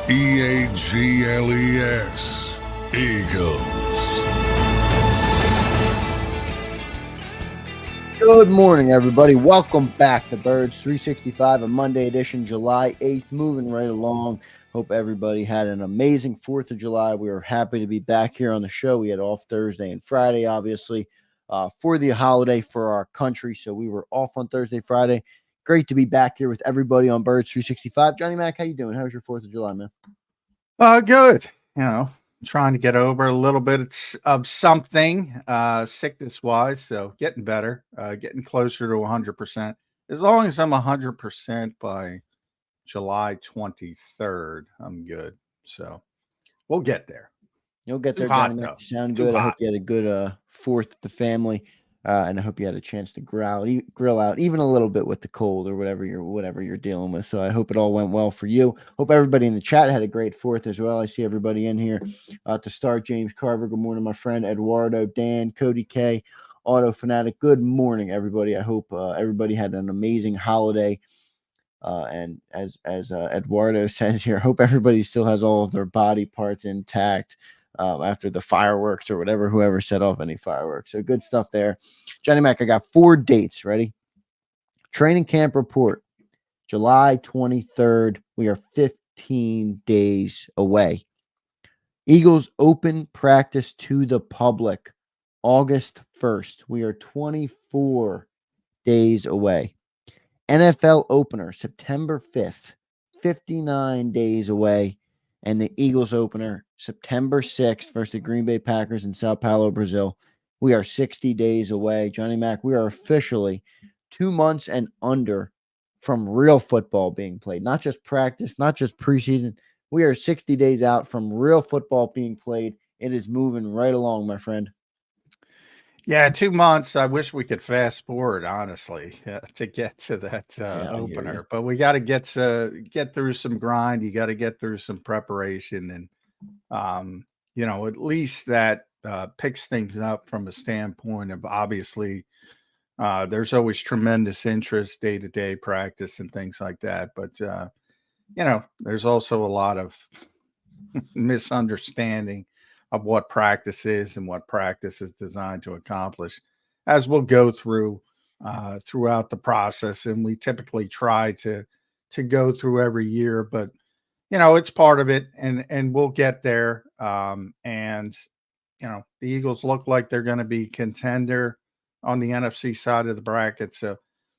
EAGLES, Eagles. Good morning, everybody. Welcome back to Birds 365, a Monday edition, July 8th, moving right along. Hope everybody had an amazing 4th of July. We are happy to be back here on the show. We had off Thursday and Friday, obviously, for the holiday for our country. So we were off on Thursday, Friday. Great to be back here with everybody on Birds 365. Johnny Mac, how you doing? How was your 4th of July, man? Good. Trying to get over a little bit of something sickness wise. So getting better, getting closer to 100%. As long as I'm 100% by July 23rd, I'm good. So we'll get there. You'll get there, Johnny Mac. You sound good. I hope you had a good 4th with the family. And I hope you had a chance to grill out even a little bit with the cold or whatever you're dealing with. So I hope it all went well for you. Hope everybody in the chat had a great 4th as well. I see everybody in here to start. James Carver, good morning, my friend. Eduardo, Dan, Cody K, Auto Fanatic. Good morning, everybody. I hope everybody had an amazing holiday. And as Eduardo says here, hope everybody still has all of their body parts intact after the fireworks or whatever, whoever set off any fireworks. So good stuff there. Johnny Mac, I got 4 dates. Ready? Training camp report, July 23rd. We are 15 days away. Eagles open practice to the public, August 1st. We are 24 days away. NFL opener, September 5th, 59 days away. And the Eagles opener, September 6th versus the Green Bay Packers in Sao Paulo, Brazil. We are 60 days away. Johnny Mac, we are officially 2 months and under from real football being played. Not just practice, not just preseason. We are 60 days out from real football being played. It is moving right along, my friend. Yeah, 2 months. I wish we could fast forward, honestly, to get to that opener. But we got to get through some grind. You got to get through some preparation, and at least that picks things up from a standpoint of obviously there's always tremendous interest day-to-day practice and things like that. But there's also a lot of misunderstanding of what practice is and what practice is designed to accomplish, as we'll go through throughout the process. And we typically try to go through every year, but it's part of it, and we'll get there. The Eagles look like they're going to be contender on the NFC side of the bracket. So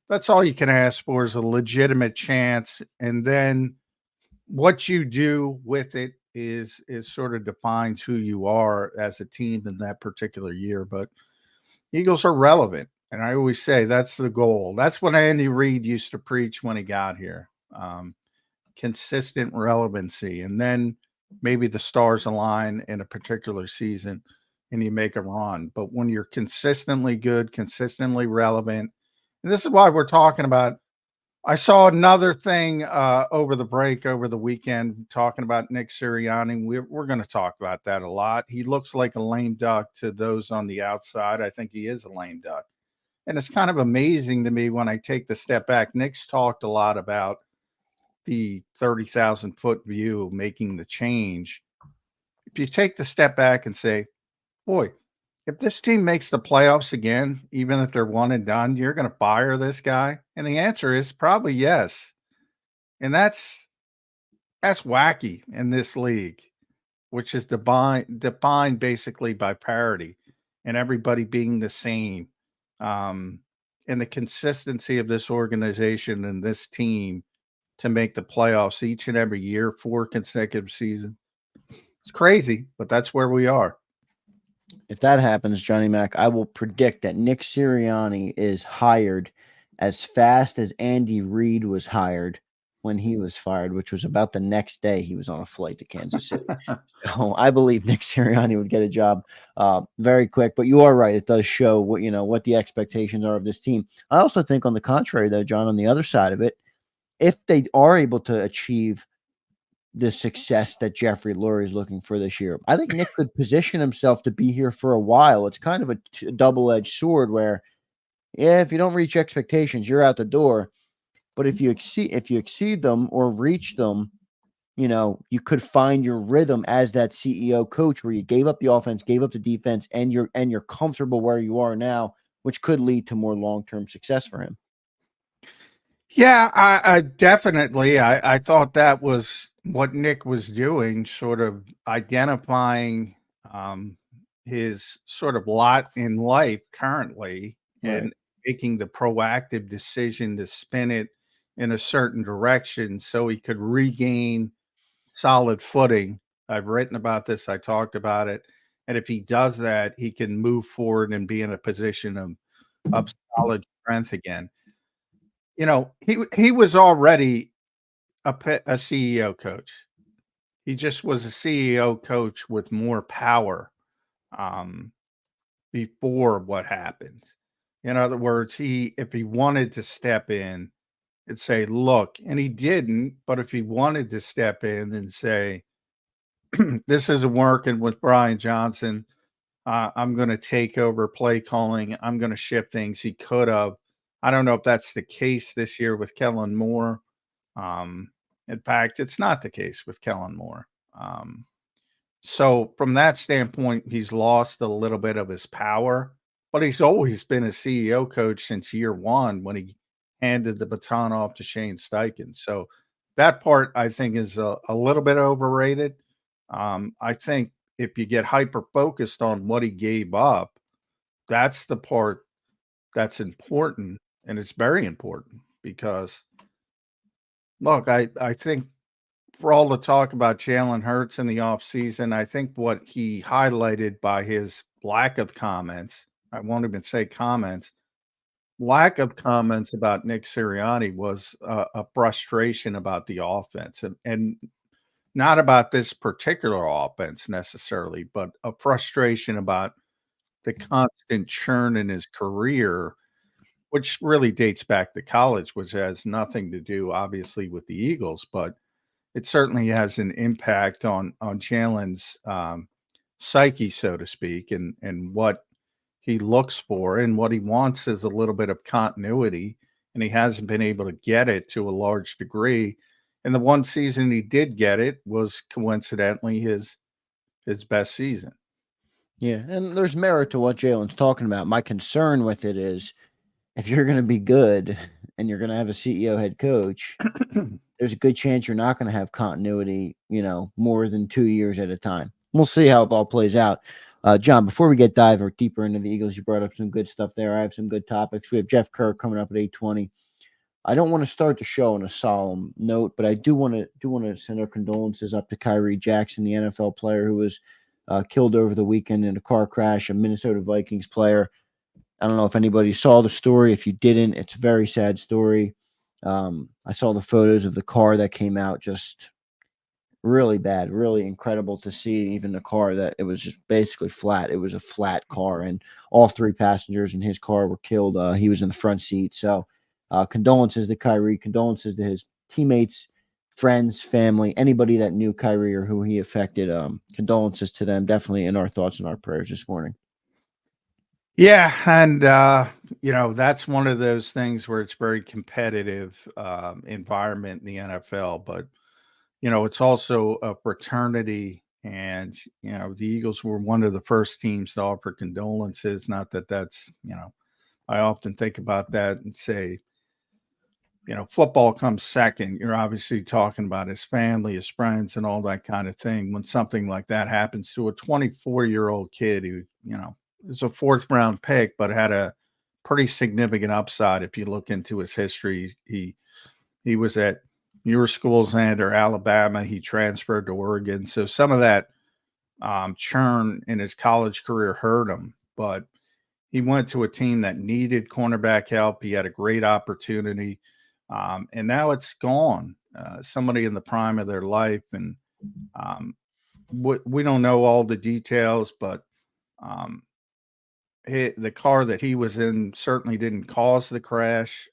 that's all you can ask for, is a legitimate chance. And then what you do with it is sort of defines who you are as a team in that particular year. But Eagles are relevant. And I always say that's the goal. That's what Andy Reid used to preach when he got here. Consistent relevancy. And then maybe the stars align in a particular season and you make a run. But when you're consistently good, consistently relevant, and this is why we're talking about, I saw another thing over the weekend, talking about Nick Sirianni. We're going to talk about that a lot. He looks like a lame duck to those on the outside. I think he is a lame duck. And it's kind of amazing to me when I take the step back. Nick's talked a lot about the 30,000-foot view, making the change. If you take the step back and say, boy, if this team makes the playoffs again, even if they're one and done, you're going to fire this guy? And the answer is probably yes. And that's wacky in this league, which is defined basically by parity and everybody being the same. And the consistency of this organization and this team to make the playoffs each and every year, 4 consecutive seasons. It's crazy, but that's where we are. If that happens, Johnny Mac, I will predict that Nick Sirianni is hired as fast as Andy Reid was hired when he was fired, which was about the next day he was on a flight to Kansas City. So I believe Nick Sirianni would get a job very quick. But you are right; it does show what the expectations are of this team. I also think, on the contrary, though, John, on the other side of it, if they are able to achieve the success that Jeffrey Lurie is looking for this year, I think Nick could position himself to be here for a while. It's kind of a double-edged sword where, if you don't reach expectations, you're out the door. But if you exceed them or reach them, you could find your rhythm as that CEO coach where you gave up the offense, gave up the defense, and you're comfortable where you are now, which could lead to more long-term success for him. Yeah, I definitely. I thought that was what Nick was doing, sort of identifying um, his sort of lot in life currently Right. and making the proactive decision to spin it in a certain direction so he could regain solid footing. I've written about this, I talked about it. And if he does that, he can move forward and be in a position of solid strength again. He was already a CEO coach. He just was a CEO coach with more power um, before what happened. In other words, if he wanted to step in and say, "Look," and he didn't, but if he wanted to step in and say, "This isn't working with Brian Johnson. I'm going to take over play calling. I'm going to shift things." He could have. I don't know if that's the case this year with Kellen Moore. Um, in fact, it's not the case with Kellen Moore. So from that standpoint, he's lost a little bit of his power, but he's always been a CEO coach since year one when he handed the baton off to Shane Steichen. So that part I think is a little bit overrated. I think if you get hyper focused on what he gave up, that's the part that's important. And it's very important because look, I think for all the talk about Jalen Hurts in the offseason, I think what he highlighted by his lack of comments, I won't even say comments, lack of comments about Nick Sirianni was a frustration about the offense and not about this particular offense necessarily, but a frustration about the constant churn in his career, which really dates back to college, which has nothing to do, obviously, with the Eagles, but it certainly has an impact on Jalen's psyche, so to speak, and what he looks for and what he wants is a little bit of continuity, and he hasn't been able to get it to a large degree. And the one season he did get it was coincidentally his best season. Yeah, and there's merit to what Jalen's talking about. My concern with it is if you're going to be good and you're going to have a CEO head coach, there's a good chance you're not going to have continuity, more than 2 years at a time. We'll see how it all plays out. John, before we dive deeper into the Eagles, you brought up some good stuff there. I have some good topics. We have Jeff Kerr coming up at 8:20. I don't want to start the show on a solemn note, but I do want to send our condolences up to Khyree Jackson, the NFL player who was killed over the weekend in a car crash, a Minnesota Vikings player. I don't know if anybody saw the story. If you didn't, it's a very sad story. I saw the photos of the car that came out, just really bad, really incredible to see. Even the car that it was just basically flat. It was a flat car, and all three passengers in his car were killed. He was in the front seat. So condolences to Khyree, condolences to his teammates, friends, family, anybody that knew Khyree or who he affected. Condolences to them. Definitely in our thoughts and our prayers this morning. Yeah, and that's one of those things where it's very competitive environment in the NFL, but it's also a fraternity, and the Eagles were one of the first teams to offer condolences. Not that that's I often think about that and say, football comes second. You're obviously talking about his family, his friends, and all that kind of thing. When something like that happens to a 24-year-old kid who, is a fourth round pick, but had a pretty significant upside. If you look into his history, he was at your school, Zander, Alabama. He transferred to Oregon. So some of that churn in his college career hurt him, but he went to a team that needed cornerback help. He had a great opportunity. And now it's gone. Somebody in the prime of their life. And we don't know all the details, but the car that he was in certainly didn't cause the crash.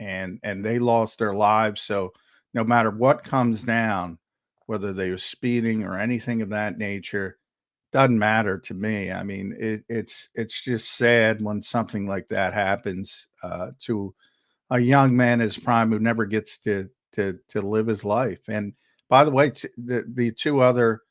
And they lost their lives. So no matter what comes down, whether they were speeding or anything of that nature, doesn't matter to me. I mean, it's just sad when something like that happens to a young man in his prime who never gets to live his life. And by the way, the two other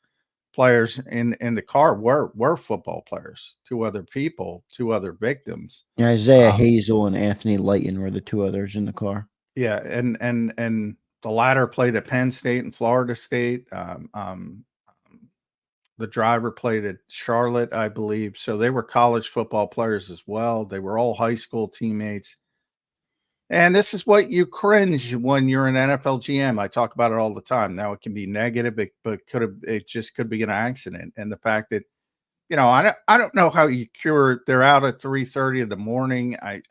players in the car were football players. Two other people, two other victims. Yeah, Isaiah Hazel and Anthony Lighton were the two others in the car. Yeah, and the latter played at Penn State and Florida State. The driver played at Charlotte, I believe. So they were college football players as well. They were all high school teammates. And this is what you cringe when you're an NFL GM. I talk about it all the time. Now it can be negative, but it just could be an accident. And the fact that, I don't know how you cure. They're out at 3:30 in the morning. I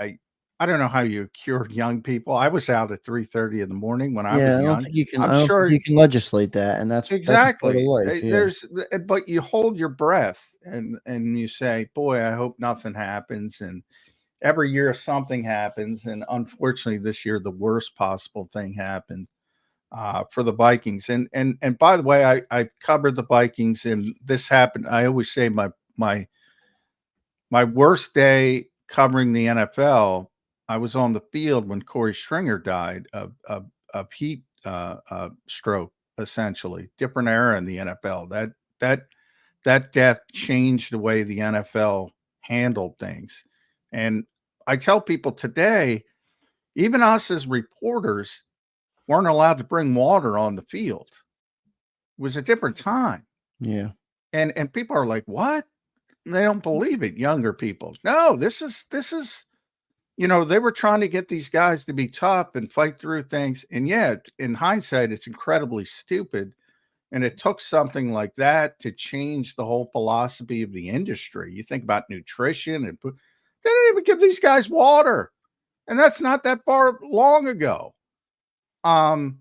don't know how you cure young people. I was out at 3:30 in the morning when I was young. I don't think you can legislate that, and that's exactly. Life, yeah. But you hold your breath and you say, "Boy, I hope nothing happens." And every year something happens, and unfortunately, this year the worst possible thing happened for the Vikings. And by the way, I covered the Vikings, and this happened. I always say my worst day covering the NFL. I was on the field when Corey Stringer died of heat stroke, essentially. Different era in the NFL. That death changed the way the NFL handled things. And I tell people today, even us as reporters weren't allowed to bring water on the field. It was a different time. Yeah. And people are like, what? And they don't believe it. Younger people. No, this is, they were trying to get these guys to be tough and fight through things. And yet, in hindsight, it's incredibly stupid. And it took something like that to change the whole philosophy of the industry. You think about nutrition and they didn't even give these guys water. And that's not that far long ago. And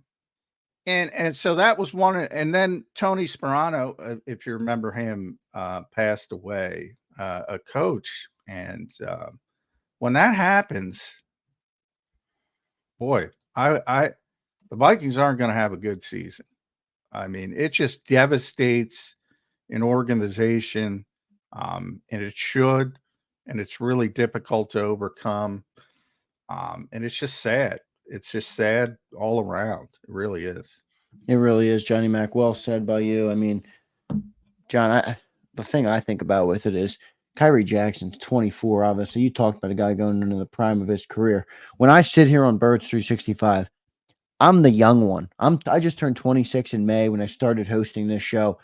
so that was one. And then Tony Sperano, if you remember him, passed away, a coach. And when that happens, boy, the Vikings aren't going to have a good season. I mean, it just devastates an organization, and it should, and it's really difficult to overcome. And it's just sad. It's just sad all around. It really is. It really is, Johnny Mac. Well said by you. I mean, John, the thing I think about with it is Khyree Jackson's 24, obviously. You talked about a guy going into the prime of his career. When I sit here on Birds 365, I'm the young one. I just turned 26 in May when I started hosting this show.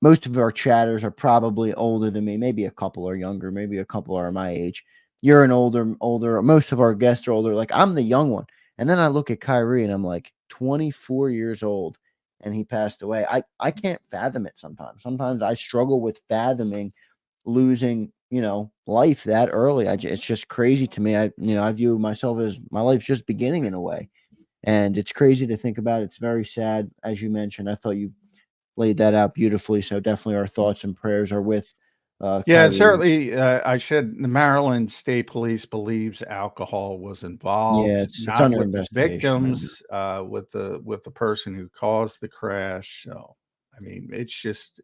Most of our chatters are probably older than me. Maybe a couple are younger. Maybe a couple are my age. You're an older. Most of our guests are older. Like, I'm the young one. And then I look at Khyree and I'm like, 24 years old, and he passed away. I can't fathom it sometimes. Sometimes I struggle with fathoming losing, life that early. It's just crazy to me. I view myself as my life's just beginning in a way. And it's crazy to think about. It's very sad, as you mentioned. I thought you laid that out beautifully. So definitely our thoughts and prayers are with Khyree. Certainly. The Maryland State Police believes alcohol was involved. Yeah, it's not under with the investigation. victims, with the person who caused the crash. So, I mean, it's just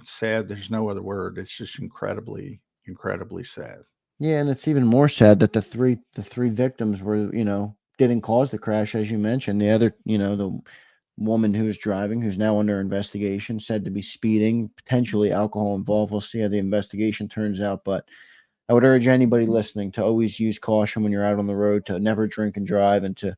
sad. There's no other word. It's just incredibly, incredibly sad. Yeah, and it's even more sad that the three victims were, didn't cause the crash, as you mentioned. The other, the woman who was driving, who's now under investigation, said to be speeding, potentially alcohol involved. We'll see how the investigation turns out. But I would urge anybody listening to always use caution when you're out on the road, to never drink and drive, and to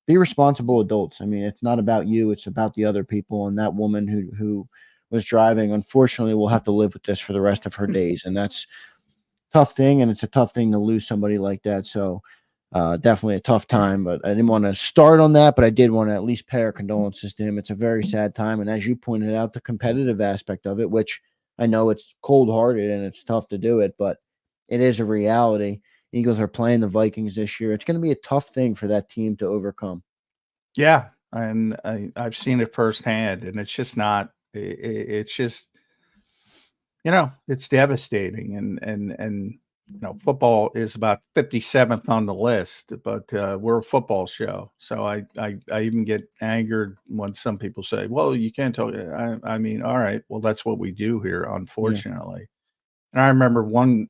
be responsible adults. I mean, it's not about you, it's about the other people. And that woman who was driving, unfortunately, will have to live with this for the rest of her days. And that's tough thing, and it's a tough thing to lose somebody like that. So definitely a tough time, but I didn't want to start on that, but I did want to at least pay our condolences to him. It's a very sad time, and as you pointed out, the competitive aspect of it, which I know it's cold-hearted and it's tough to do it, but it is a reality. Eagles are playing the Vikings this year. It's going to be a tough thing for that team to overcome. Yeah, and I've seen it firsthand, and it's just not. It's just, it's devastating, and football is about 57th on the list, but we're a football show. So I even get angered when some people say, well, you can't talk. I mean, all right, well, that's what we do here, unfortunately. Yeah. And I remember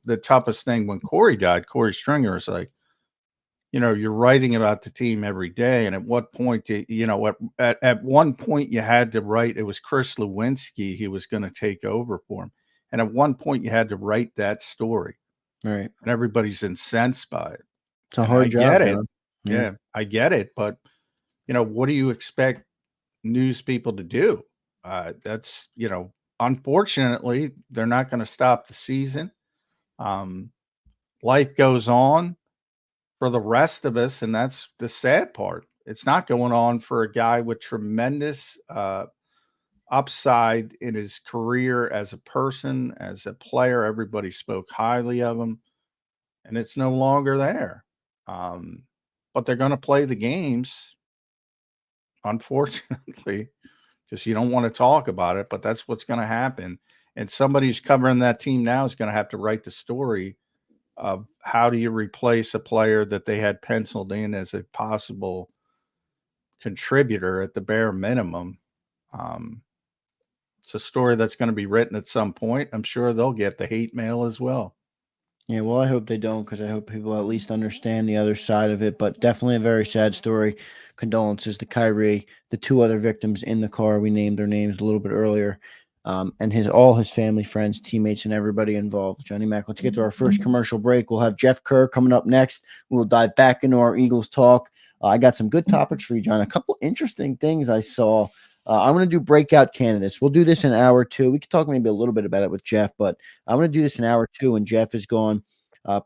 the toughest thing when Corey died, Corey Stringer was like, you're writing about the team every day. And at what point, at one point you had to write, it was Chris Lewinsky, he was going to take over for him. And at one point you had to write that story. Right. And everybody's incensed by it. It's a hard job. Get it. Yeah, I get it. But, what do you expect news people to do? That's, unfortunately, they're not going to stop the season. Life goes on for the rest of us, and that's the sad part. It's not going on for a guy with tremendous upside in his career as a person, as a player. Everybody spoke highly of him, and it's no longer there. But they're going to play the games, unfortunately, because you don't want to talk about it, but that's what's going to happen. And somebody who's covering that team now is going to have to write the story of how do you replace a player that they had penciled in as a possible contributor at the bare minimum. It's a story that's going to be written at some point. I'm sure they'll get the hate mail as well. Yeah, well, I hope they don't, because I hope people at least understand the other side of it. But definitely a very sad story. Condolences to Khyree, the 2 other victims in the car. We named their names a little bit earlier. And all his family, friends, teammates, and everybody involved. Johnny Mac, let's get to our first commercial break. We'll have Jeff Kerr coming up next. We'll dive back into our Eagles talk. I got some good topics for you, John. A couple interesting things I saw. I'm going to do breakout candidates. We'll do this in hour 2. We could talk maybe a little bit about it with Jeff, but I'm going to do this in hour 2, and Jeff is gone.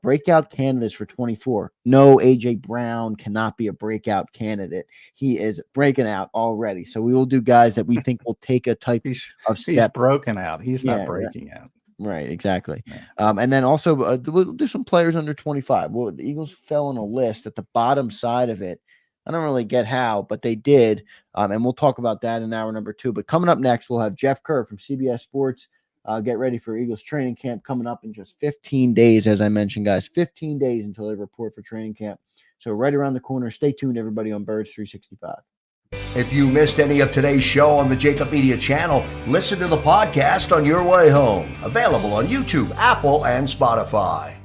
Breakout candidates for 24. No, A.J. Brown cannot be a breakout candidate. He is breaking out already. So we will do guys that we think will take a type of step. He's broken out. He's not breaking out. Right, exactly. Yeah. And then also we'll do some players under 25. Well, the Eagles fell on a list at the bottom side of it. I don't really get how, but they did. And we'll talk about that in hour number 2. But coming up next, we'll have Jeff Kerr from CBS Sports. Get ready for Eagles training camp coming up in just 15 days, as I mentioned, guys. 15 days until they report for training camp. So right around the corner. Stay tuned, everybody, on Birds 365. If you missed any of today's show on the JAKIB Media channel, listen to the podcast on your way home. Available on YouTube, Apple, and Spotify.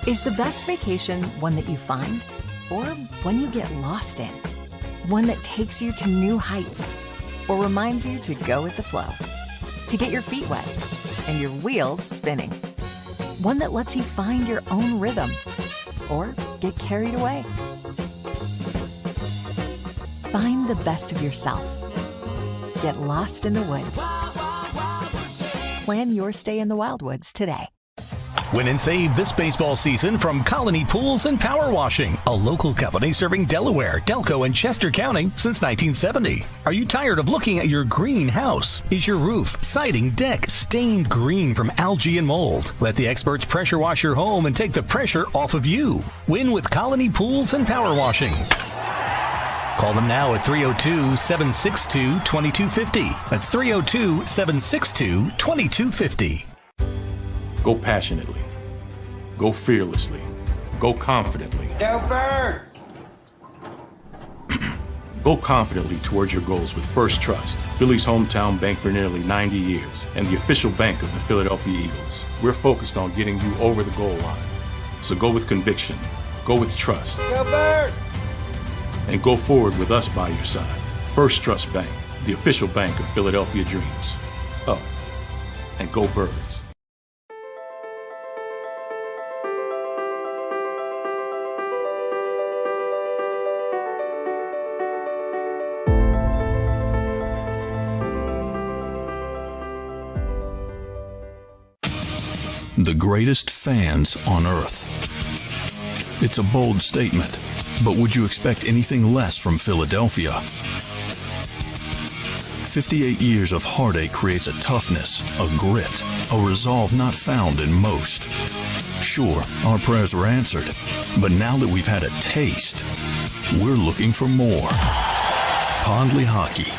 Is the best vacation one that you find, or one you get lost in? One that takes you to new heights, or reminds you to go with the flow, to get your feet wet and your wheels spinning? One that lets you find your own rhythm, or get carried away? Find the best of yourself. Get lost in the woods. Plan your stay in the Wildwoods today. Win and save this baseball season from Colony Pools and Power Washing, a local company serving Delaware, Delco, and Chester County since 1970. Are you tired of looking at your green house? Is your roof, siding, deck stained green from algae and mold? Let the experts pressure wash your home and take the pressure off of you. Win with Colony Pools and Power Washing. Call them now at 302-762-2250. That's 302-762-2250. Go passionately. Go fearlessly. Go confidently. Go Birds! Go confidently towards your goals with First Trust, Philly's hometown bank for nearly 90 years, and the official bank of the Philadelphia Eagles. We're focused on getting you over the goal line. So go with conviction. Go with trust. Go Birds! And go forward with us by your side. First Trust Bank, the official bank of Philadelphia dreams. Oh, and go Birds. The greatest fans on earth. It's a bold statement, but would you expect anything less from Philadelphia? 58 years of heartache creates a toughness, a grit, a resolve not found in most. Sure, our prayers were answered, but now that we've had a taste, we're looking for more. Pondley Hockey,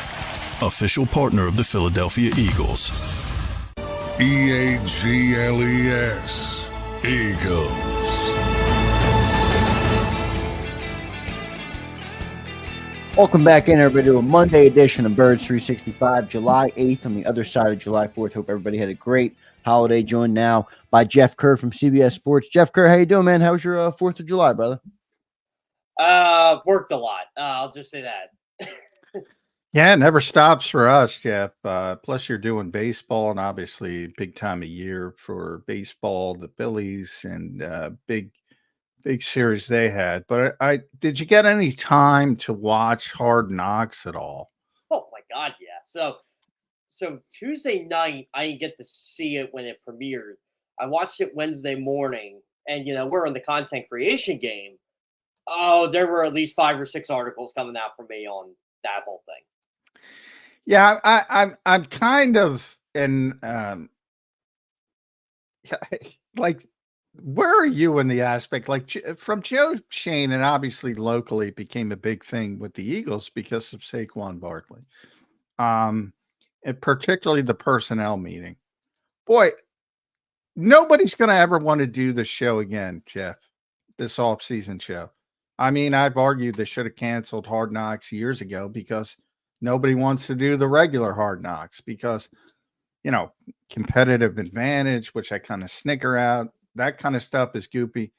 official partner of the Philadelphia Eagles. EAGLES, Eagles. Welcome back in, everybody, to a Monday edition of Birds 365, July 8th on the other side of July 4th. Hope everybody had a great holiday. Joined now by Jeff Kerr from CBS Sports. Jeff Kerr, how you doing, man? How was your 4th of July, brother? Worked a lot. I'll just say that. Yeah, it never stops for us, Jeff. Plus, you're doing baseball, and obviously, big time of year for baseball, the Phillies, and big series they had. But I did you get any time to watch Hard Knocks at all? Oh my God, yeah. So Tuesday night, I didn't get to see it when it premiered. I watched it Wednesday morning, and we're in the content creation game. Oh, there were at least 5 or 6 articles coming out for me on that whole thing. Yeah, I'm kind of in like, where are you in the aspect, like, from Joe Shane, and obviously locally it became a big thing with the Eagles because of Saquon Barkley, and particularly the personnel meeting. Boy, nobody's going to ever want to do the show again, Jeff, this off-season show. I mean, I've argued they should have canceled Hard Knocks years ago because nobody wants to do the regular Hard Knocks because, competitive advantage, which I kind of snicker out. That kind of stuff is goopy.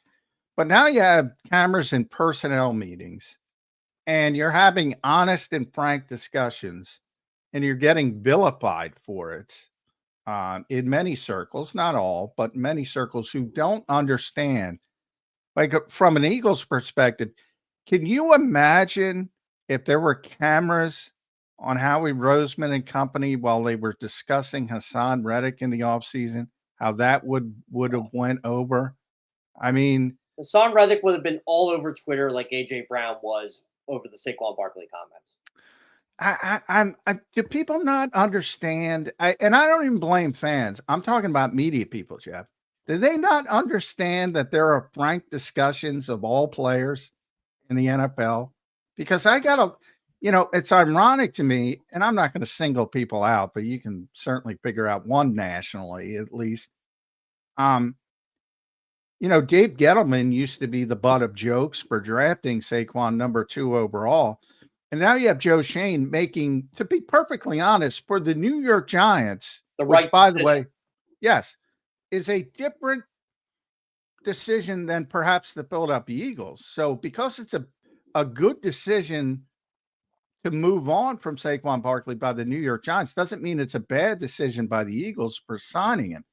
But now you have cameras in personnel meetings, and you're having honest and frank discussions, and you're getting vilified for it in many circles, not all, but many circles who don't understand. Like, from an Eagles perspective, can you imagine if there were cameras on Howie Roseman and company while they were discussing Hassan Reddick in the offseason, how that would have went over? I mean, Hassan Reddick would have been all over Twitter like A.J. Brown was over the Saquon Barkley comments. Do people not understand? And I don't even blame fans. I'm talking about media people, Jeff. Do they not understand that there are frank discussions of all players in the NFL? Because it's ironic to me, and I'm not going to single people out, but you can certainly figure out one nationally at least. Dave Gettleman used to be the butt of jokes for drafting Saquon number 2 overall. And now you have Joe Shane making, to be perfectly honest, for the New York Giants, which, by the way, yes, is a different decision than perhaps the Philadelphia Eagles. So because it's a good decision to move on from Saquon Barkley by the New York Giants doesn't mean it's a bad decision by the Eagles for signing him.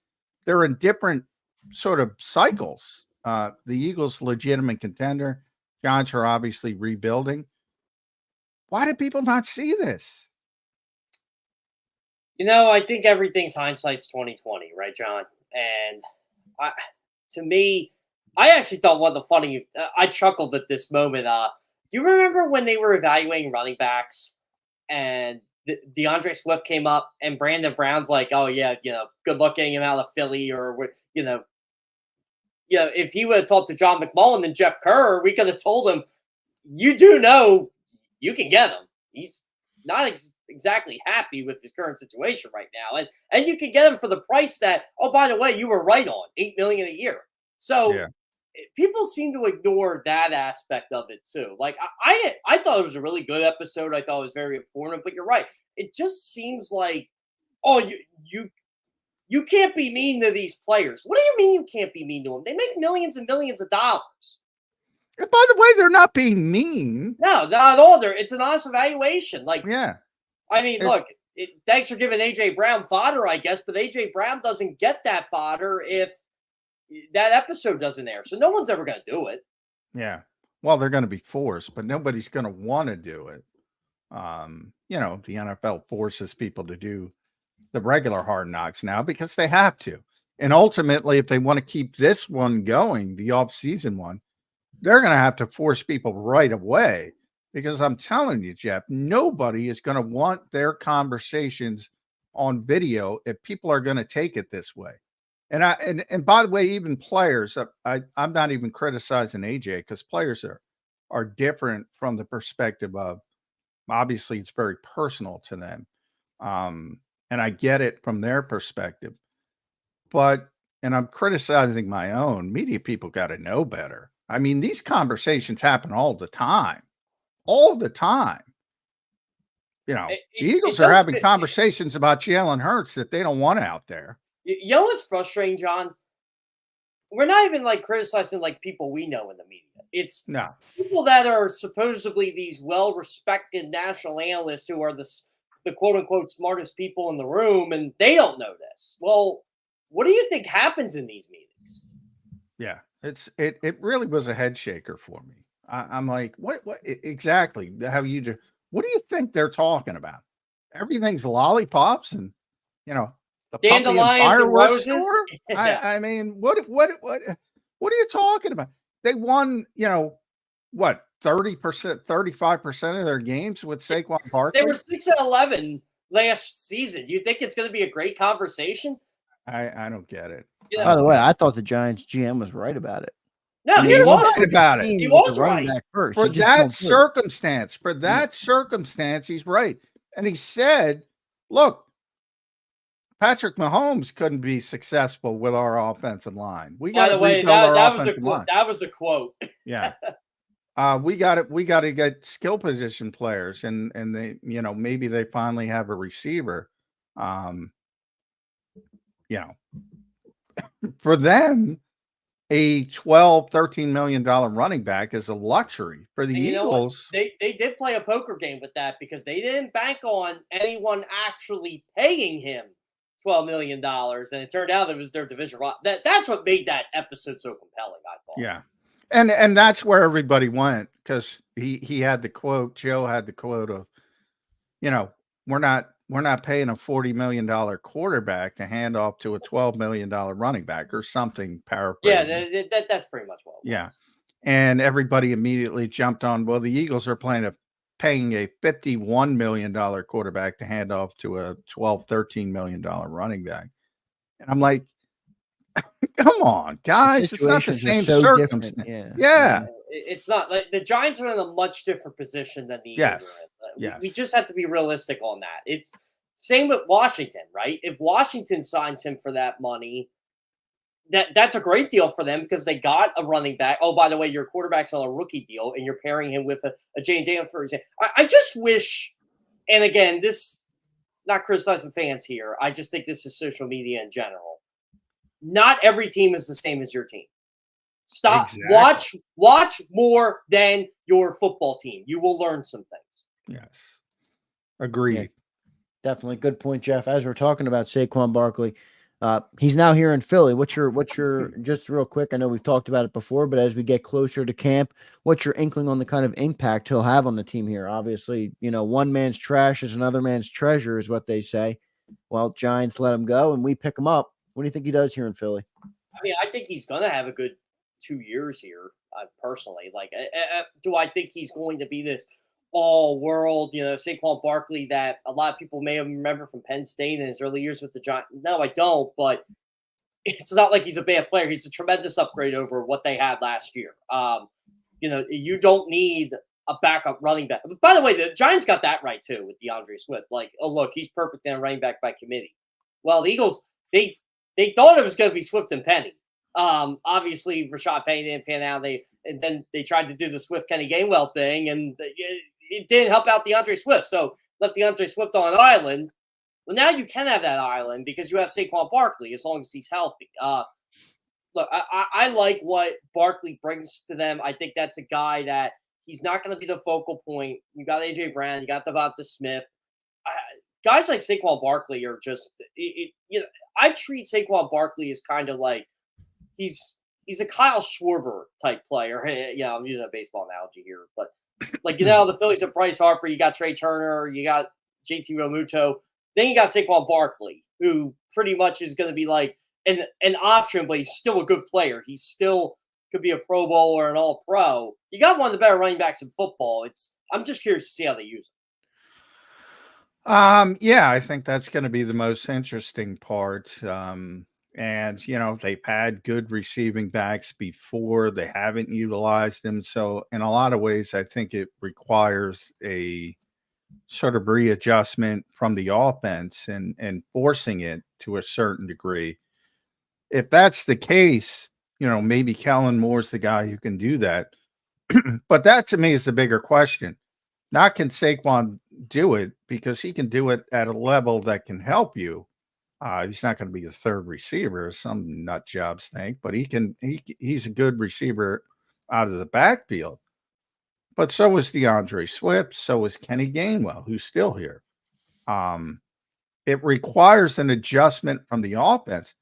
They're in different sort of cycles. The Eagles, legitimate contender. Giants are obviously rebuilding. Why do people not see this? I think everything's hindsight's 2020, right, John? And to me, I actually thought one of the funny. I chuckled at this moment. Do you remember when they were evaluating running backs and DeAndre Swift came up and Brandon Brown's like, "Oh yeah, good luck getting him out of Philly," or if he would have talked to John McMullen and Jeff Kerr, we could have told him, "You do know you can get him. He's not exactly happy with his current situation right now, and you can get him for the price that. Oh, by the way, you were right on $8 million a year." So. Yeah. People seem to ignore that aspect of it too. Like I thought it was a really good episode. I thought it was very informative. But you're right. It just seems like, you can't be mean to these players. What do you mean you can't be mean to them? They make millions and millions of dollars. And by the way, they're not being mean. No, not at all. It's an honest evaluation. Like, yeah. I mean, look. Thanks for giving A.J. Brown fodder, I guess. But A.J. Brown doesn't get that fodder if that episode doesn't air, so no one's ever going to do it. Yeah, well, they're going to be forced, but nobody's going to want to do it. The NFL forces people to do the regular Hard Knocks now because they have to, and ultimately, if they want to keep this one going, the off-season one, they're going to have to force people right away. Because I'm telling you, Jeff, nobody is going to want their conversations on video if people are going to take it this way. And by the way, even players, I'm not even criticizing AJ because players are different from the perspective of, obviously it's very personal to them. And I get it from their perspective, and I'm criticizing my own media people got to know better. I mean, these conversations happen all the time. You know, the Eagles are having conversations about Jalen Hurts that they don't want out there. You know what's frustrating, John? We're not even like criticizing like people we know in the media. It's people that are supposedly these well-respected national analysts who are the quote-unquote smartest people in the room, and they don't know this. Well, what do you think happens in these meetings? Yeah, it really was a head shaker for me. I'm like, what exactly? What do you think they're talking about? Everything's lollipops and, you know, the dandelions and roses. I mean, what are you talking about? They won, you know, what, 30%, 35% of their games with Saquon Barkley? They were 6-11 last season. Do you think it's going to be a great conversation? I don't get it. Yeah. By the way, I thought the Giants GM was right about it. No, he was about it. He was right. For that circumstance, he's right. And he said, look, Patrick Mahomes couldn't be successful with our offensive line. By the way, that was a quote. That was a quote. Yeah. We got to get skill position players, and they, you know, maybe they finally have a receiver. You know, for them, a $12-13 million running back is a luxury. For the Eagles, they did play a poker game with that because they didn't bank on anyone actually paying him $12 million, and it turned out it was their division. That's what made that episode so compelling, I thought. Yeah, and that's where everybody went, because he had the quote. Joe had the quote of, you know, we're not paying a $40 million quarterback to hand off to a $12 million running back or something. Paraphrasing. Yeah, that's pretty much what it was. Yeah, and everybody immediately jumped on. Well, the Eagles are paying a $51 million quarterback to hand off to a $12-13 million running back. And I'm like, come on, guys. It's not the same circumstance. Yeah. It's not. Like, the Giants are in a much different position than the Eagles are in. We just have to be realistic on that. It's same with Washington, right? If Washington signs him for that money, that's a great deal for them because they got a running back. Oh, by the way, your quarterback's on a rookie deal, and you're pairing him with a Jane Daniels, for example. I just wish, and again, this, not criticizing fans here, I just think this is social media in general. Not every team is the same as your team. Stop. Exactly. Watch more than your football team. You will learn some things. Yes. Agreed. Yeah, definitely. Good point, Jeff. As we're talking about Saquon Barkley, he's now here in Philly. What's your just real quick? I know we've talked about it before, but as we get closer to camp, what's your inkling on the kind of impact he'll have on the team here? Obviously, you know, one man's trash is another man's treasure, is what they say. Well, Giants let him go and we pick him up. What do you think he does here in Philly? I mean, I think he's going to have a good 2 years here, personally. Like, do I think he's going to be this all-world, you know, Saquon Barkley that a lot of people may have remembered from Penn State in his early years with the Giants? No, I don't, but it's not like he's a bad player. He's a tremendous upgrade over what they had last year. You know, you don't need a backup running back. But by the way, the Giants got that right, too, with DeAndre Swift. Like, oh, look, he's perfect in running back by committee. Well, the Eagles, they thought it was going to be Swift and Penny. Obviously, Rashad Penny didn't pan out. And then they tried to do the Swift Kenny Gainwell thing, and it didn't help out DeAndre Swift. So left DeAndre Swift on an island. Well, now you can have that island because you have Saquon Barkley as long as he's healthy. Look, I like what Barkley brings to them. I think that's a guy that he's not going to be the focal point. You got AJ Brown, you got Devonta Smith. Guys like Saquon Barkley are just you know, I treat Saquon Barkley as kind of like he's a Kyle Schwarber type player. Yeah, I'm using a baseball analogy here, but like, you know, the Phillies have Bryce Harper, you got Trey Turner, you got JT Realmuto, then you got Saquon Barkley, who pretty much is going to be like an option, but he's still a good player. He still could be a Pro Bowl or an All Pro. You got one of the better running backs in football. I'm just curious to see how they use him. Yeah, I think that's going to be the most interesting part. And, you know, they've had good receiving backs before. They haven't utilized them. So in a lot of ways, I think it requires a sort of readjustment from the offense and forcing it to a certain degree. If that's the case, you know, maybe Kellen Moore's the guy who can do that. But that to me is the bigger question. Not can Saquon do it, because he can do it at a level that can help you. He's not going to be the third receiver, as some nut jobs think, but he's a good receiver out of the backfield. But so is DeAndre Swift, so is Kenny Gainwell, who's still here. It requires an adjustment from the offense.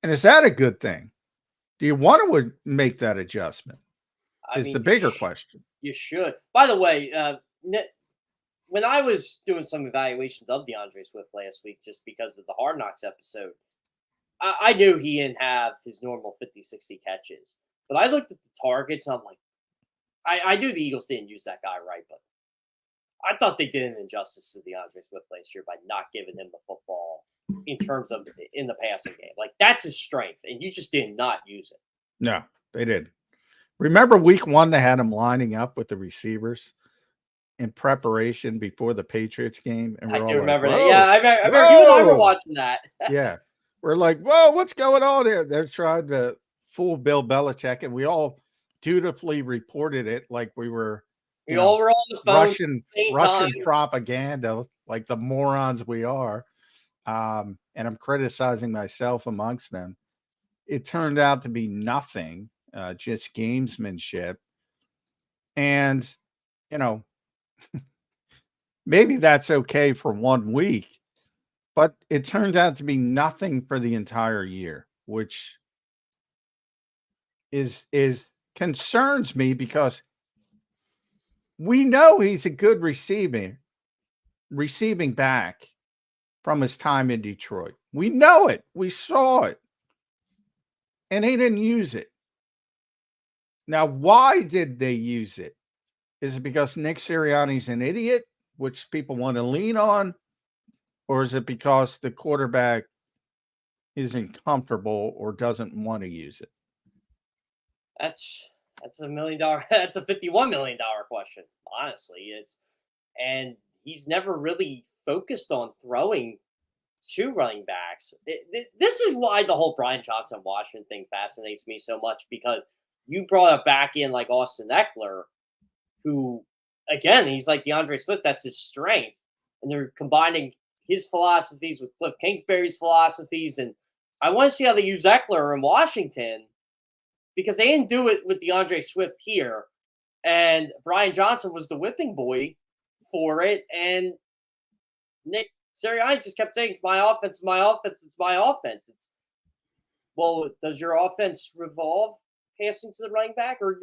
And is that a good thing? Do you want to make that adjustment? The bigger question. You should. By the way, when I was doing some evaluations of DeAndre Swift last week, just because of the Hard Knocks episode, I knew he didn't have his normal 50, 60 catches. But I looked at the targets, and I'm like, I knew the Eagles didn't use that guy right, but I thought they did an injustice to DeAndre Swift last year by not giving him the football in terms of in the passing game. Like, that's his strength, and you just did not use it. No, they did. Remember week 1, they had him lining up with the receivers in preparation before the Patriots game? And I do remember that. Yeah, I remember you and I were watching that. Yeah. We're like, whoa, what's going on here? They're trying to fool Bill Belichick, and we all dutifully reported it like we were all were on the phone Russian propaganda, like the morons we are. And I'm criticizing myself amongst them. It turned out to be nothing, just gamesmanship. And, you know, maybe that's okay for 1 week, but it turned out to be nothing for the entire year, which is concerns me, because we know he's a good receiving back from his time in Detroit. We know it. We saw it. And they didn't use it. Now, why did they use it? Is it because Nick Sirianni's an idiot, which people want to lean on? Or is it because the quarterback isn't comfortable or doesn't want to use it? That's $1 million. That's a $51 million question. Honestly, and he's never really focused on throwing to running backs. This is why the whole Brian Johnson Washington thing fascinates me so much, because you brought up back in like Austin Eckler, who, again, he's like DeAndre Swift. That's his strength, and they're combining his philosophies with Cliff Kingsbury's philosophies. And I want to see how they use Eckler in Washington, because they didn't do it with DeAndre Swift here. And Brian Johnson was the whipping boy for it. And Nick Sirianni just kept saying, it's my offense, it's my offense, it's my offense. Well, does your offense revolve passing to the running back? Or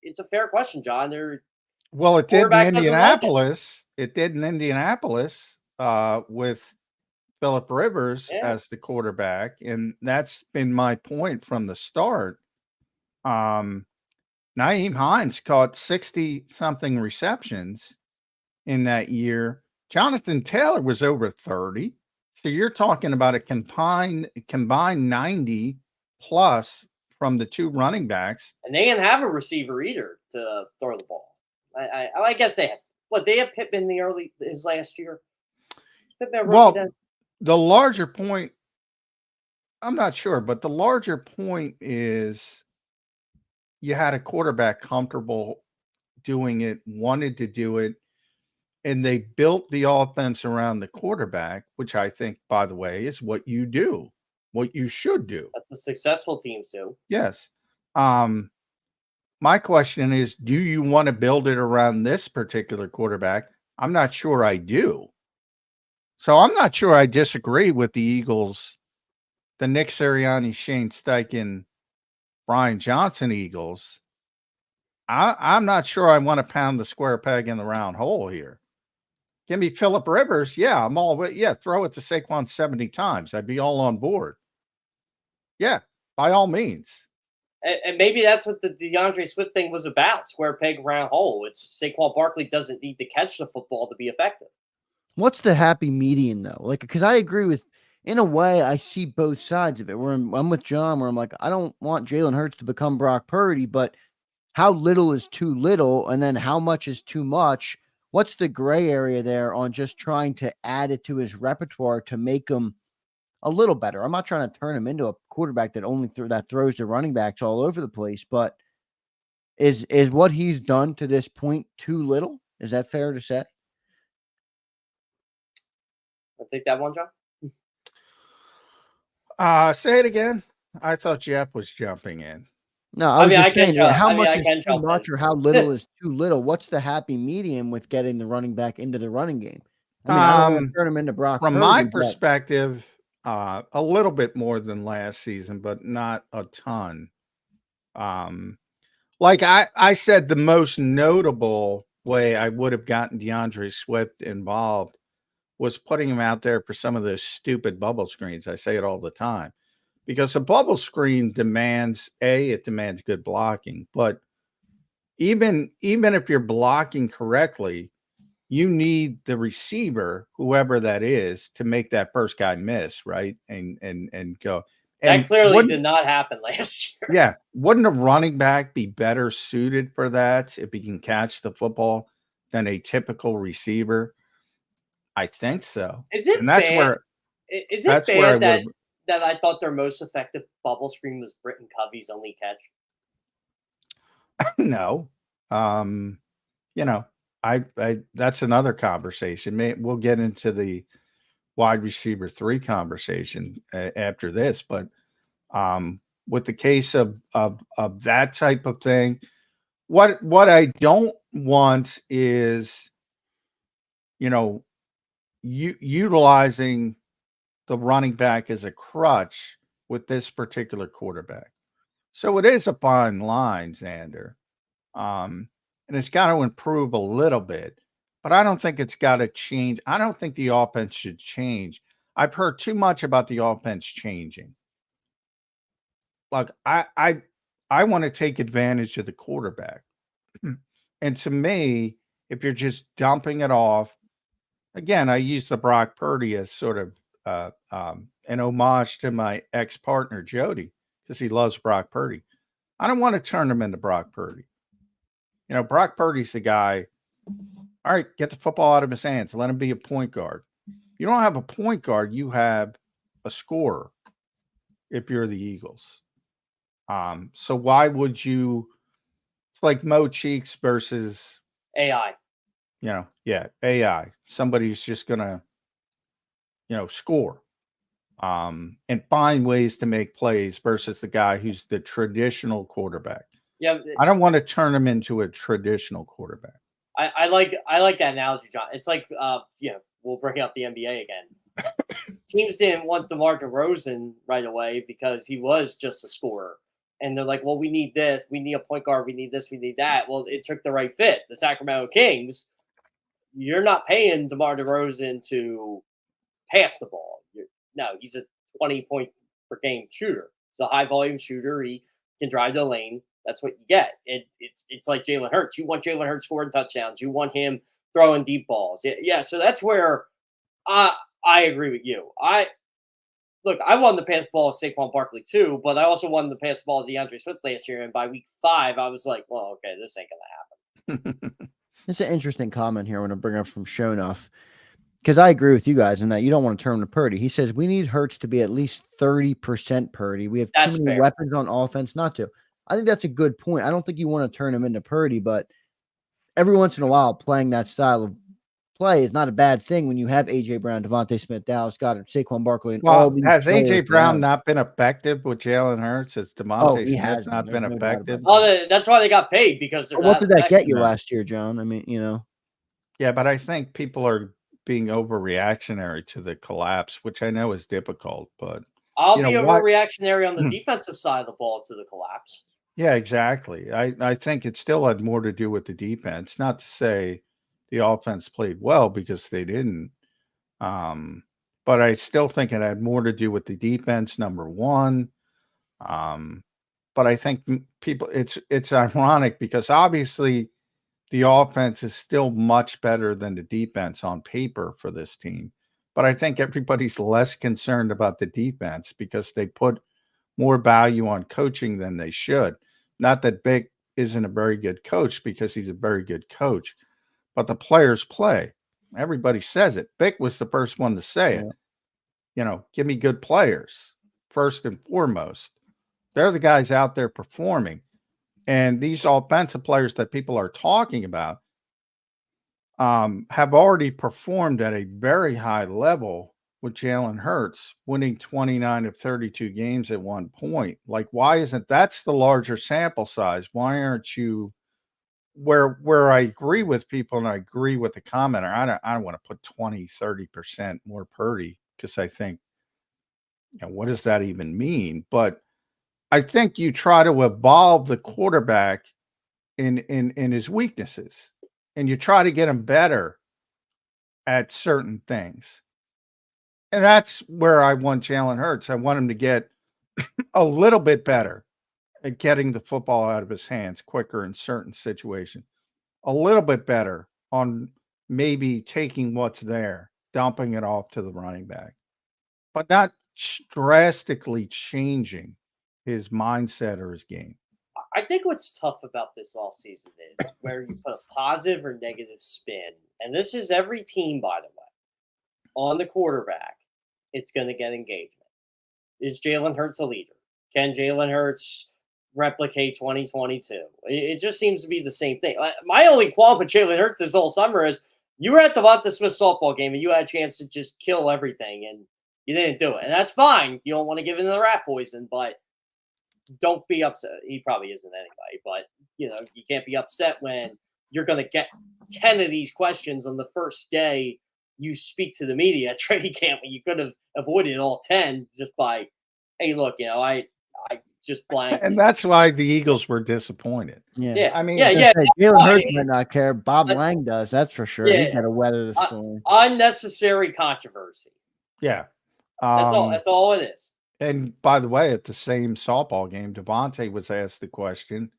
it's a fair question, John. Well, it did in Indianapolis. It did in Indianapolis with Phillip Rivers as the quarterback. And that's been my point from the start. Nyheim Hines caught 60-something receptions in that year. Jonathan Taylor was over 30. So you're talking about a combined 90 plus from the two running backs. And they didn't have a receiver either to throw the ball. I guess they had. What, they had Pittman his last year? Well, the larger point, I'm not sure, but the larger point is you had a quarterback comfortable doing it, wanted to do it, and they built the offense around the quarterback, which I think, by the way, is what you do, what you should do. That's what successful teams do. Yes. My question is, do you want to build it around this particular quarterback? I'm not sure I do. So I'm not sure I disagree with the Eagles, the Nick Sirianni, Shane Steichen, Brian Johnson Eagles. I'm not sure I want to pound the square peg in the round hole here. Give me Phillip Rivers. Yeah, I'm all, throw it to Saquon 70 times. I'd be all on board. Yeah, by all means. And maybe that's what the DeAndre Swift thing was about, square peg, round hole. It's Saquon Barkley doesn't need to catch the football to be effective. What's the happy median, though? Like, because I agree with in a way, I see both sides of it. I'm with John, where I'm like, I don't want Jalen Hurts to become Brock Purdy, but how little is too little, and then how much is too much? What's the gray area there on just trying to add it to his repertoire to make him a little better? I'm not trying to turn him into a quarterback that only that throws to running backs all over the place, but is what he's done to this point too little? Is that fair to say? I'll take that one, John. Say it again. I thought Jeff was jumping in. No, I was just saying, how much is too much or how little is too little? What's the happy medium with getting the running back into the running game? I mean, I don't want to turn him into Brock From Purdy, my perspective, a little bit more than last season, but not a ton. Like I said, the most notable way I would have gotten DeAndre Swift involved was putting him out there for some of those stupid bubble screens. I say it all the time. Because a bubble screen demands good blocking, but even if you're blocking correctly, you need the receiver, whoever that is, to make that first guy miss, right? And go. And that clearly did not happen last year. Yeah, wouldn't a running back be better suited for that if he can catch the football than a typical receiver? I think so. Is it bad? Is it bad that I thought their most effective bubble screen was Britton Covey's only catch? No. I that's another conversation. We'll get into the wide receiver 3 conversation after this, but with the case of that type of thing, what I don't want is, utilizing the running back as a crutch with this particular quarterback. So it is a fine line, Zander. And it's got to improve a little bit, but I don't think it's got to change. I don't think the offense should change. I've heard too much about the offense changing. Like I want to take advantage of the quarterback. And to me, if you're just dumping it off, again, I use the Brock Purdy as sort of an homage to my ex-partner, Jody, because he loves Brock Purdy. I don't want to turn him into Brock Purdy. Brock Purdy's the guy, all right, get the football out of his hands. Let him be a point guard. You don't have a point guard. You have a scorer if you're the Eagles. So why would you – it's like Mo Cheeks versus – AI. AI. Somebody's just going to, score and find ways to make plays versus the guy who's the traditional quarterback. Yeah, I don't want to turn him into a traditional quarterback. I like that analogy, John. It's like, we'll bring up the NBA again. Teams didn't want DeMar DeRozan right away because he was just a scorer. And they're like, well, we need this. We need a point guard. We need this. We need that. Well, it took the right fit. The Sacramento Kings, you're not paying DeMar DeRozan to pass the ball. No, he's a 20-point per game shooter. He's a high-volume shooter. He can drive the lane. That's what you get. It's like Jalen Hurts. You want Jalen Hurts scoring touchdowns. You want him throwing deep balls. Yeah. So that's where I agree with you. I wanted to pass the ball to Saquon Barkley too, but I also wanted to pass the ball to DeAndre Swift last year. And by week 5, I was like, well, okay, this ain't gonna happen. It's an interesting comment here I want to bring up from Shonuff, because I agree with you guys in that you don't want to turn him to Purdy. He says we need Hurts to be at least 30% Purdy. We have too many weapons on offense not to. I think that's a good point. I don't think you want to turn him into Purdy, but every once in a while, playing that style of play is not a bad thing when you have A.J. Brown, Devontae Smith, Dallas Goedert, Saquon Barkley, and all these. Has A.J. Brown not been effective with Jalen Hurts? Has Devontae Smith not been effective? Oh, that's why they got paid, because what did that get you last year, John? I mean, Yeah, but I think people are being overreactionary to the collapse, which I know is difficult, but I'll be overreactionary on the defensive side of the ball to the collapse. Yeah, exactly. I think it still had more to do with the defense. Not to say the offense played well, because they didn't. But I still think it had more to do with the defense, number one. But I think it's ironic because obviously the offense is still much better than the defense on paper for this team. but I think everybody's less concerned about the defense because they put more value on coaching than they should. Not that Bick isn't a very good coach, because he's a very good coach, but the players play. Everybody says it. Bick was the first one to say it. You know, give me good players first and foremost. They're the guys out there performing. And these offensive players that people are talking about have already performed at a very high level with Jalen Hurts, winning 29 of 32 games at one point. Like, why isn't that's the larger sample size? Why aren't you where I agree with people, and I agree with the commenter? I don't want to put 20, 30% more Purdy, because I think, you know, what does that even mean? But I think you try to evolve the quarterback in his weaknesses, and you try to get him better at certain things. And that's where I want Jalen Hurts. I want him to get a little bit better at getting the football out of his hands quicker in certain situations, a little bit better on maybe taking what's there, dumping it off to the running back, but not drastically changing his mindset or his game. I think what's tough about this all season is where you put a positive or negative spin, and this is every team, by the way, on the quarterback, it's going to get engagement. Is Jalen Hurts a leader? Can Jalen Hurts replicate 2022? It just seems to be the same thing. My only qualm with Jalen Hurts this whole summer is you were at the Devonta Smith softball game and you had a chance to just kill everything, and you didn't do it. And that's fine. You don't want to give in to the rat poison, but don't be upset. He probably isn't anyway, but you know, you can't be upset when you're going to get 10 of these questions on the first day you speak to the media at training camp, when you could have avoided all 10 just by, hey, look, you know, I just blanked. And that's why the Eagles were disappointed. Yeah. I mean, Jalen Hurts might not care. Bob Lang does. That's for sure. He's got to weather the storm. Unnecessary controversy. Yeah. That's all. That's all it is. And by the way, at the same softball game, Devontae was asked the question,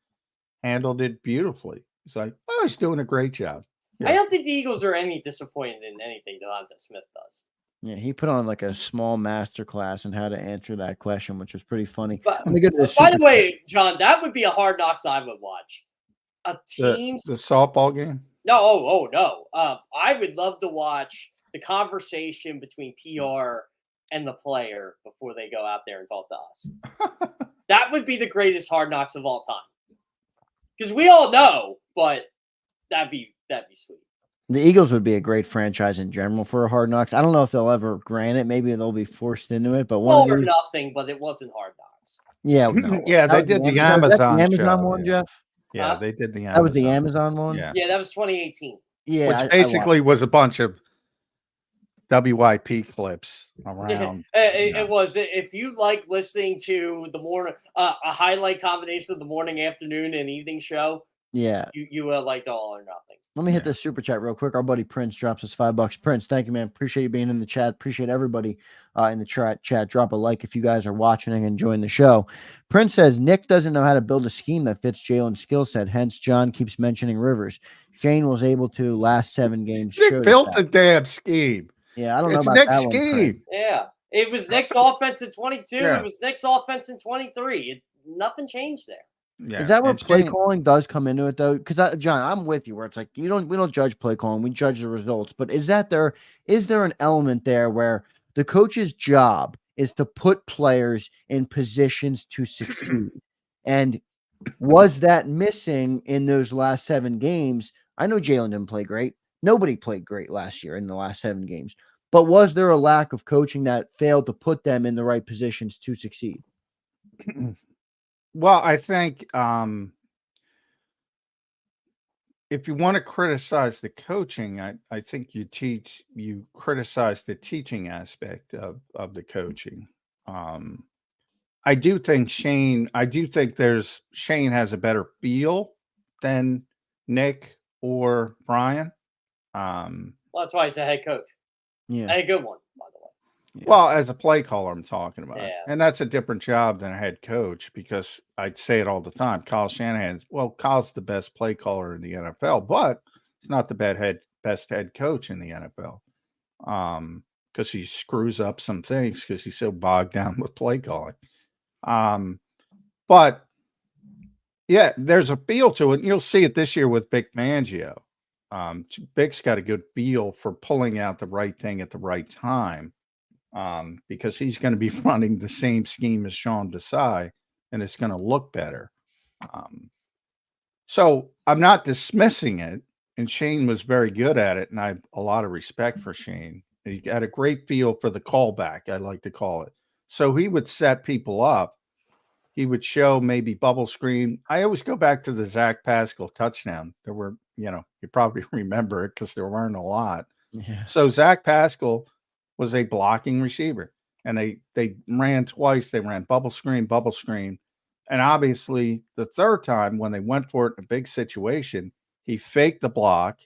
handled it beautifully. He's like, oh, he's doing a great job. Yeah. I don't think the Eagles are any disappointed in anything Devonta Smith does. Yeah, he put on like a small master class on how to answer that question, which was pretty funny. But, Let me go to this. by the way, John, that would be a Hard Knocks I would watch. A team's the softball game? No, no. I would love to watch the conversation between PR and the player before they go out there and talk to us. That would be the greatest Hard Knocks of all time. Because we all know, but that'd be sweet. The Eagles would be a great franchise in general for a Hard Knocks. I don't know if they'll ever grant it. Maybe they'll be forced into it. But all or nothing, but it wasn't Hard Knocks. Yeah, no. Yeah, they did the Amazon. The Amazon show, one, Jeff. Yeah, they did the Amazon. That was the Amazon one. Yeah, that was 2018. Yeah, which basically was a bunch of WYP clips around. It was. If you like listening to the morning, a highlight combination of the morning, afternoon, and evening show. Yeah, you liked All or Nothing. Let me hit this super chat real quick. Our buddy Prince drops us $5. Prince, thank you, man. Appreciate you being in the chat. Appreciate everybody in the chat. Drop a like if you guys are watching and enjoying the show. Prince says Nick doesn't know how to build a scheme that fits Jalen's skill set. Hence, John keeps mentioning Rivers. Shane was able to last 7 games. Nick built a damn scheme. Yeah, I don't know it's about Nick's that scheme. Yeah, it was Nick's offense in 22. Yeah. It was Nick's offense in 23. Nothing changed there. Yeah. Is that where play calling does come into it though? Because John, I'm with you where it's like we don't judge play calling, we judge the results. But is there an element there where the coach's job is to put players in positions to succeed? And was that missing in those last 7 games? I know Jalen didn't play great. Nobody played great last year in the last 7 games. But was there a lack of coaching that failed to put them in the right positions to succeed? Well, I think if you want to criticize the coaching, I think you criticize the teaching aspect of the coaching. I do think Shane has a better feel than Nick or Brian. Well, that's why he's a head coach. Yeah, a good one, by the way. Yeah. Well, as a play caller, I'm talking about, Yeah. and that's a different job than a head coach, because I say it all the time. Kyle's the best play caller in the NFL, but it's not the best head coach in the NFL. because he screws up some things because he's so bogged down with play calling. But yeah, there's a feel to it. You'll see it this year with Vic Fangio. Vic's got a good feel for pulling out the right thing at the right time, because he's going to be running the same scheme as Sean Desai, and it's going to look better. So I'm not dismissing it, and Shane was very good at it, and I have a lot of respect for Shane. He had a great feel for the callback, I like to call it. So he would set people up. He would show maybe bubble screen. I always go back to the Zach Pascal touchdown. There were, you probably remember it because there weren't a lot. Yeah. So Zach Pascal was a blocking receiver, and they ran twice. They ran bubble screen. And obviously the third time when they went for it in a big situation, he faked the block,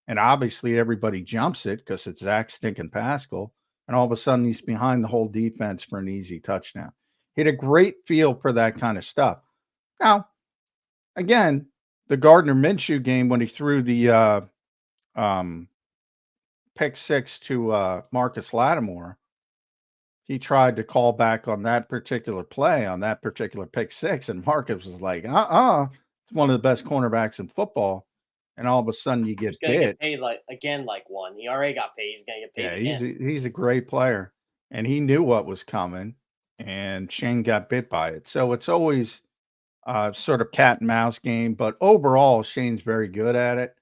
and obviously everybody jumps it because it's Zach stinking Pascal. And all of a sudden he's behind the whole defense for an easy touchdown. He had a great feel for that kind of stuff. Now, again, the Gardner Minshew game when he threw the pick six to Marcus Lattimore, he tried to call back on that particular play, on that particular pick six, and Marcus was like, it's one of the best cornerbacks in football. And all of a sudden you get paid like one. He already got paid. He's going to get paid. Yeah, he's a great player, and he knew what was coming, and Shane got bit by it. So it's always sort of cat and mouse game, but overall Shane's very good at it.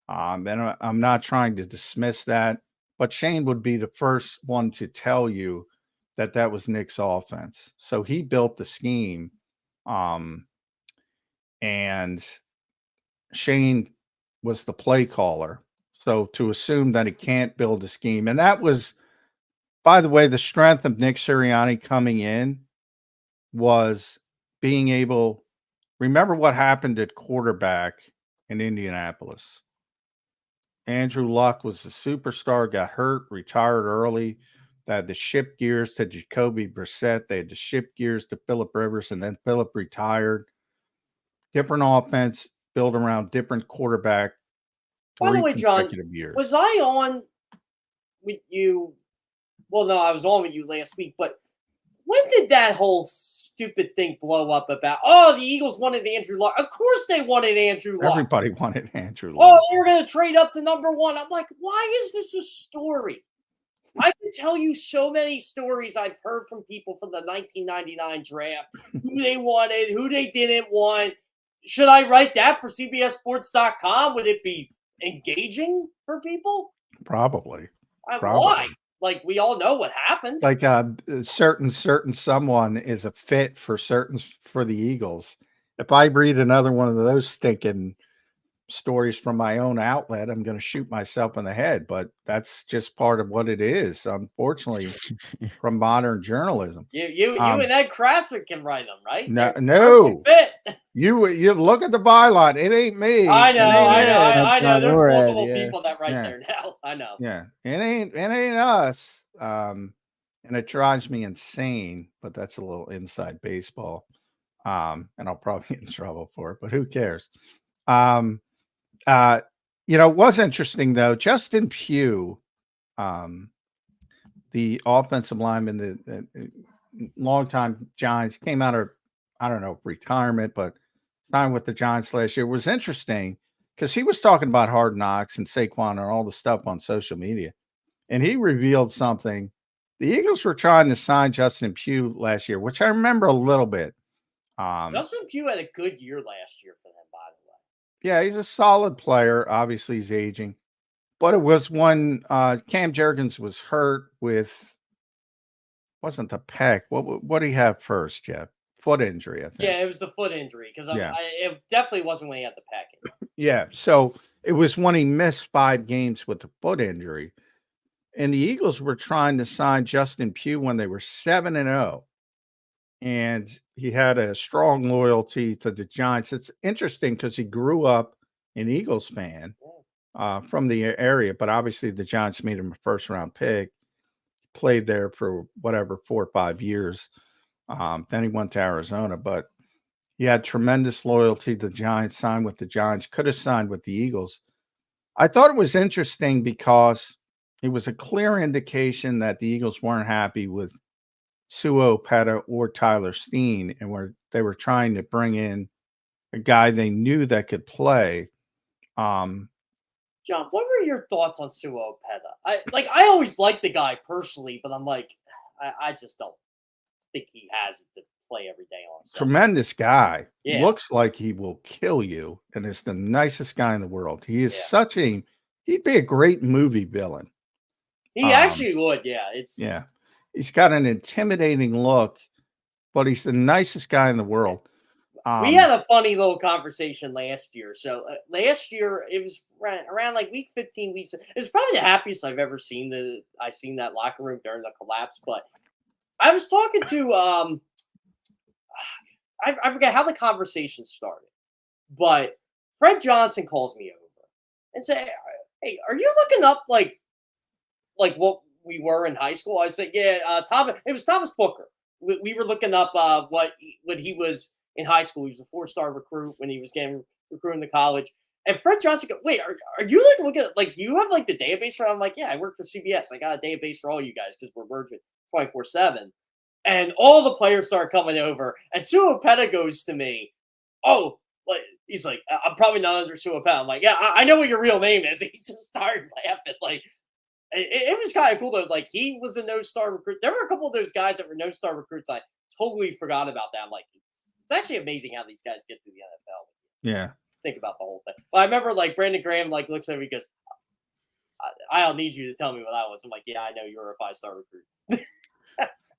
And I'm not trying to dismiss that, but Shane would be the first one to tell you that was Nick's offense. So he built the scheme, and Shane was the play caller. So to assume that he can't build a scheme, and that was, by the way, the strength of Nick Sirianni coming in was being able, remember what happened at quarterback in Indianapolis. Andrew Luck was the superstar, got hurt, retired early. They had to shift gears to Jacoby Brissett. They had to shift gears to Phillip Rivers, and then Phillip retired. Different offense built around different quarterback. By the way, John, years. Was I on with you? Well, no, I was on with you last week, but when did that whole stupid thing blow up about, the Eagles wanted Andrew Luck? Of course they wanted Andrew Luck. Everybody wanted Andrew Luck. Oh, they were going to trade up to number one. I'm like, why is this a story? I can tell you so many stories I've heard from people from the 1999 draft, who they wanted, who they didn't want. Should I write that for CBSSports.com? Would it be engaging for people? Probably. Why? Like, we all know what happened. Like certain someone is a fit for the Eagles. If I read another one of those stinking stories from my own outlet, I'm going to shoot myself in the head. But that's just part of what it is, unfortunately, from modern journalism. You and Ed Krause can write them, right? No. You look at the byline. It ain't me. I know. There's multiple people that write there now. I know. Yeah, it ain't us. And it drives me insane. But that's a little inside baseball. And I'll probably get in trouble for it. But who cares? It was interesting though. Justin Pugh, the offensive lineman, the longtime Giants, came out of, I don't know, retirement, but signed with the Giants last year. It was interesting because he was talking about Hard Knocks and Saquon and all the stuff on social media, and he revealed something. The Eagles were trying to sign Justin Pugh last year, which I remember a little bit. Justin Pugh had a good year last year for them, by the way. Yeah, he's a solid player. Obviously, he's aging. But it was when Cam Jurgens was hurt with, wasn't the pec. What did he have first, Jeff? Foot injury, I think. Yeah, it was the foot injury because it definitely wasn't when he had the pec. Yeah, so it was when he missed 5 games with the foot injury. And the Eagles were trying to sign Justin Pugh when they were 7-0. And he had a strong loyalty to the Giants. It's interesting because he grew up an Eagles fan from the area, but obviously the Giants made him a first-round pick. Played there for 4 or 5 years. Then he went to Arizona, but he had tremendous loyalty to the Giants, signed with the Giants, could have signed with the Eagles. I thought it was interesting because it was a clear indication that the Eagles weren't happy with Suo Opeta or Tyler Steen, and they were trying to bring in a guy they knew that could play. John, what were your thoughts on Suo Opeta? I always liked the guy personally, but I'm like, I just don't think he has it to play every day on Sunday. Tremendous guy. Yeah. Looks like he will kill you, and is the nicest guy in the world. He is he'd be a great movie villain. He actually would, yeah. He's got an intimidating look, but he's the nicest guy in the world. We had a funny little conversation last year. So last year, it was around like week 15 weeks. It was probably the happiest I've ever seen that locker room during the collapse. But I was talking to I forget how the conversation started, but Fred Johnson calls me over and say, "Hey, are you looking up like what we were in high school?" I said, "Yeah, it was Thomas Booker. We were looking up what he was in high school. He was a 4-star recruit when he was getting recruited to college." And Fred Johnson goes, "Wait, are you like looking at like you have like the database for?" I'm like, "Yeah, I work for CBS. I got a database for all you guys because we're merging 24/7." And all the players start coming over, and Suo Opeta goes to me, "Oh, like he's like, I'm probably not under Suo Opeta." I'm like, "Yeah, I know what your real name is." He just started laughing. Like it was kind of cool though. Like he was a no-star recruit. There were a couple of those guys that were no-star recruits. I totally forgot about that. I'm like, it's actually amazing how these guys get to the NFL. Yeah. Think about the whole thing. But I remember like Brandon Graham like looks over, he goes, I don't need you to tell me what I was. I'm like, "Yeah, I know you're a 5-star recruit."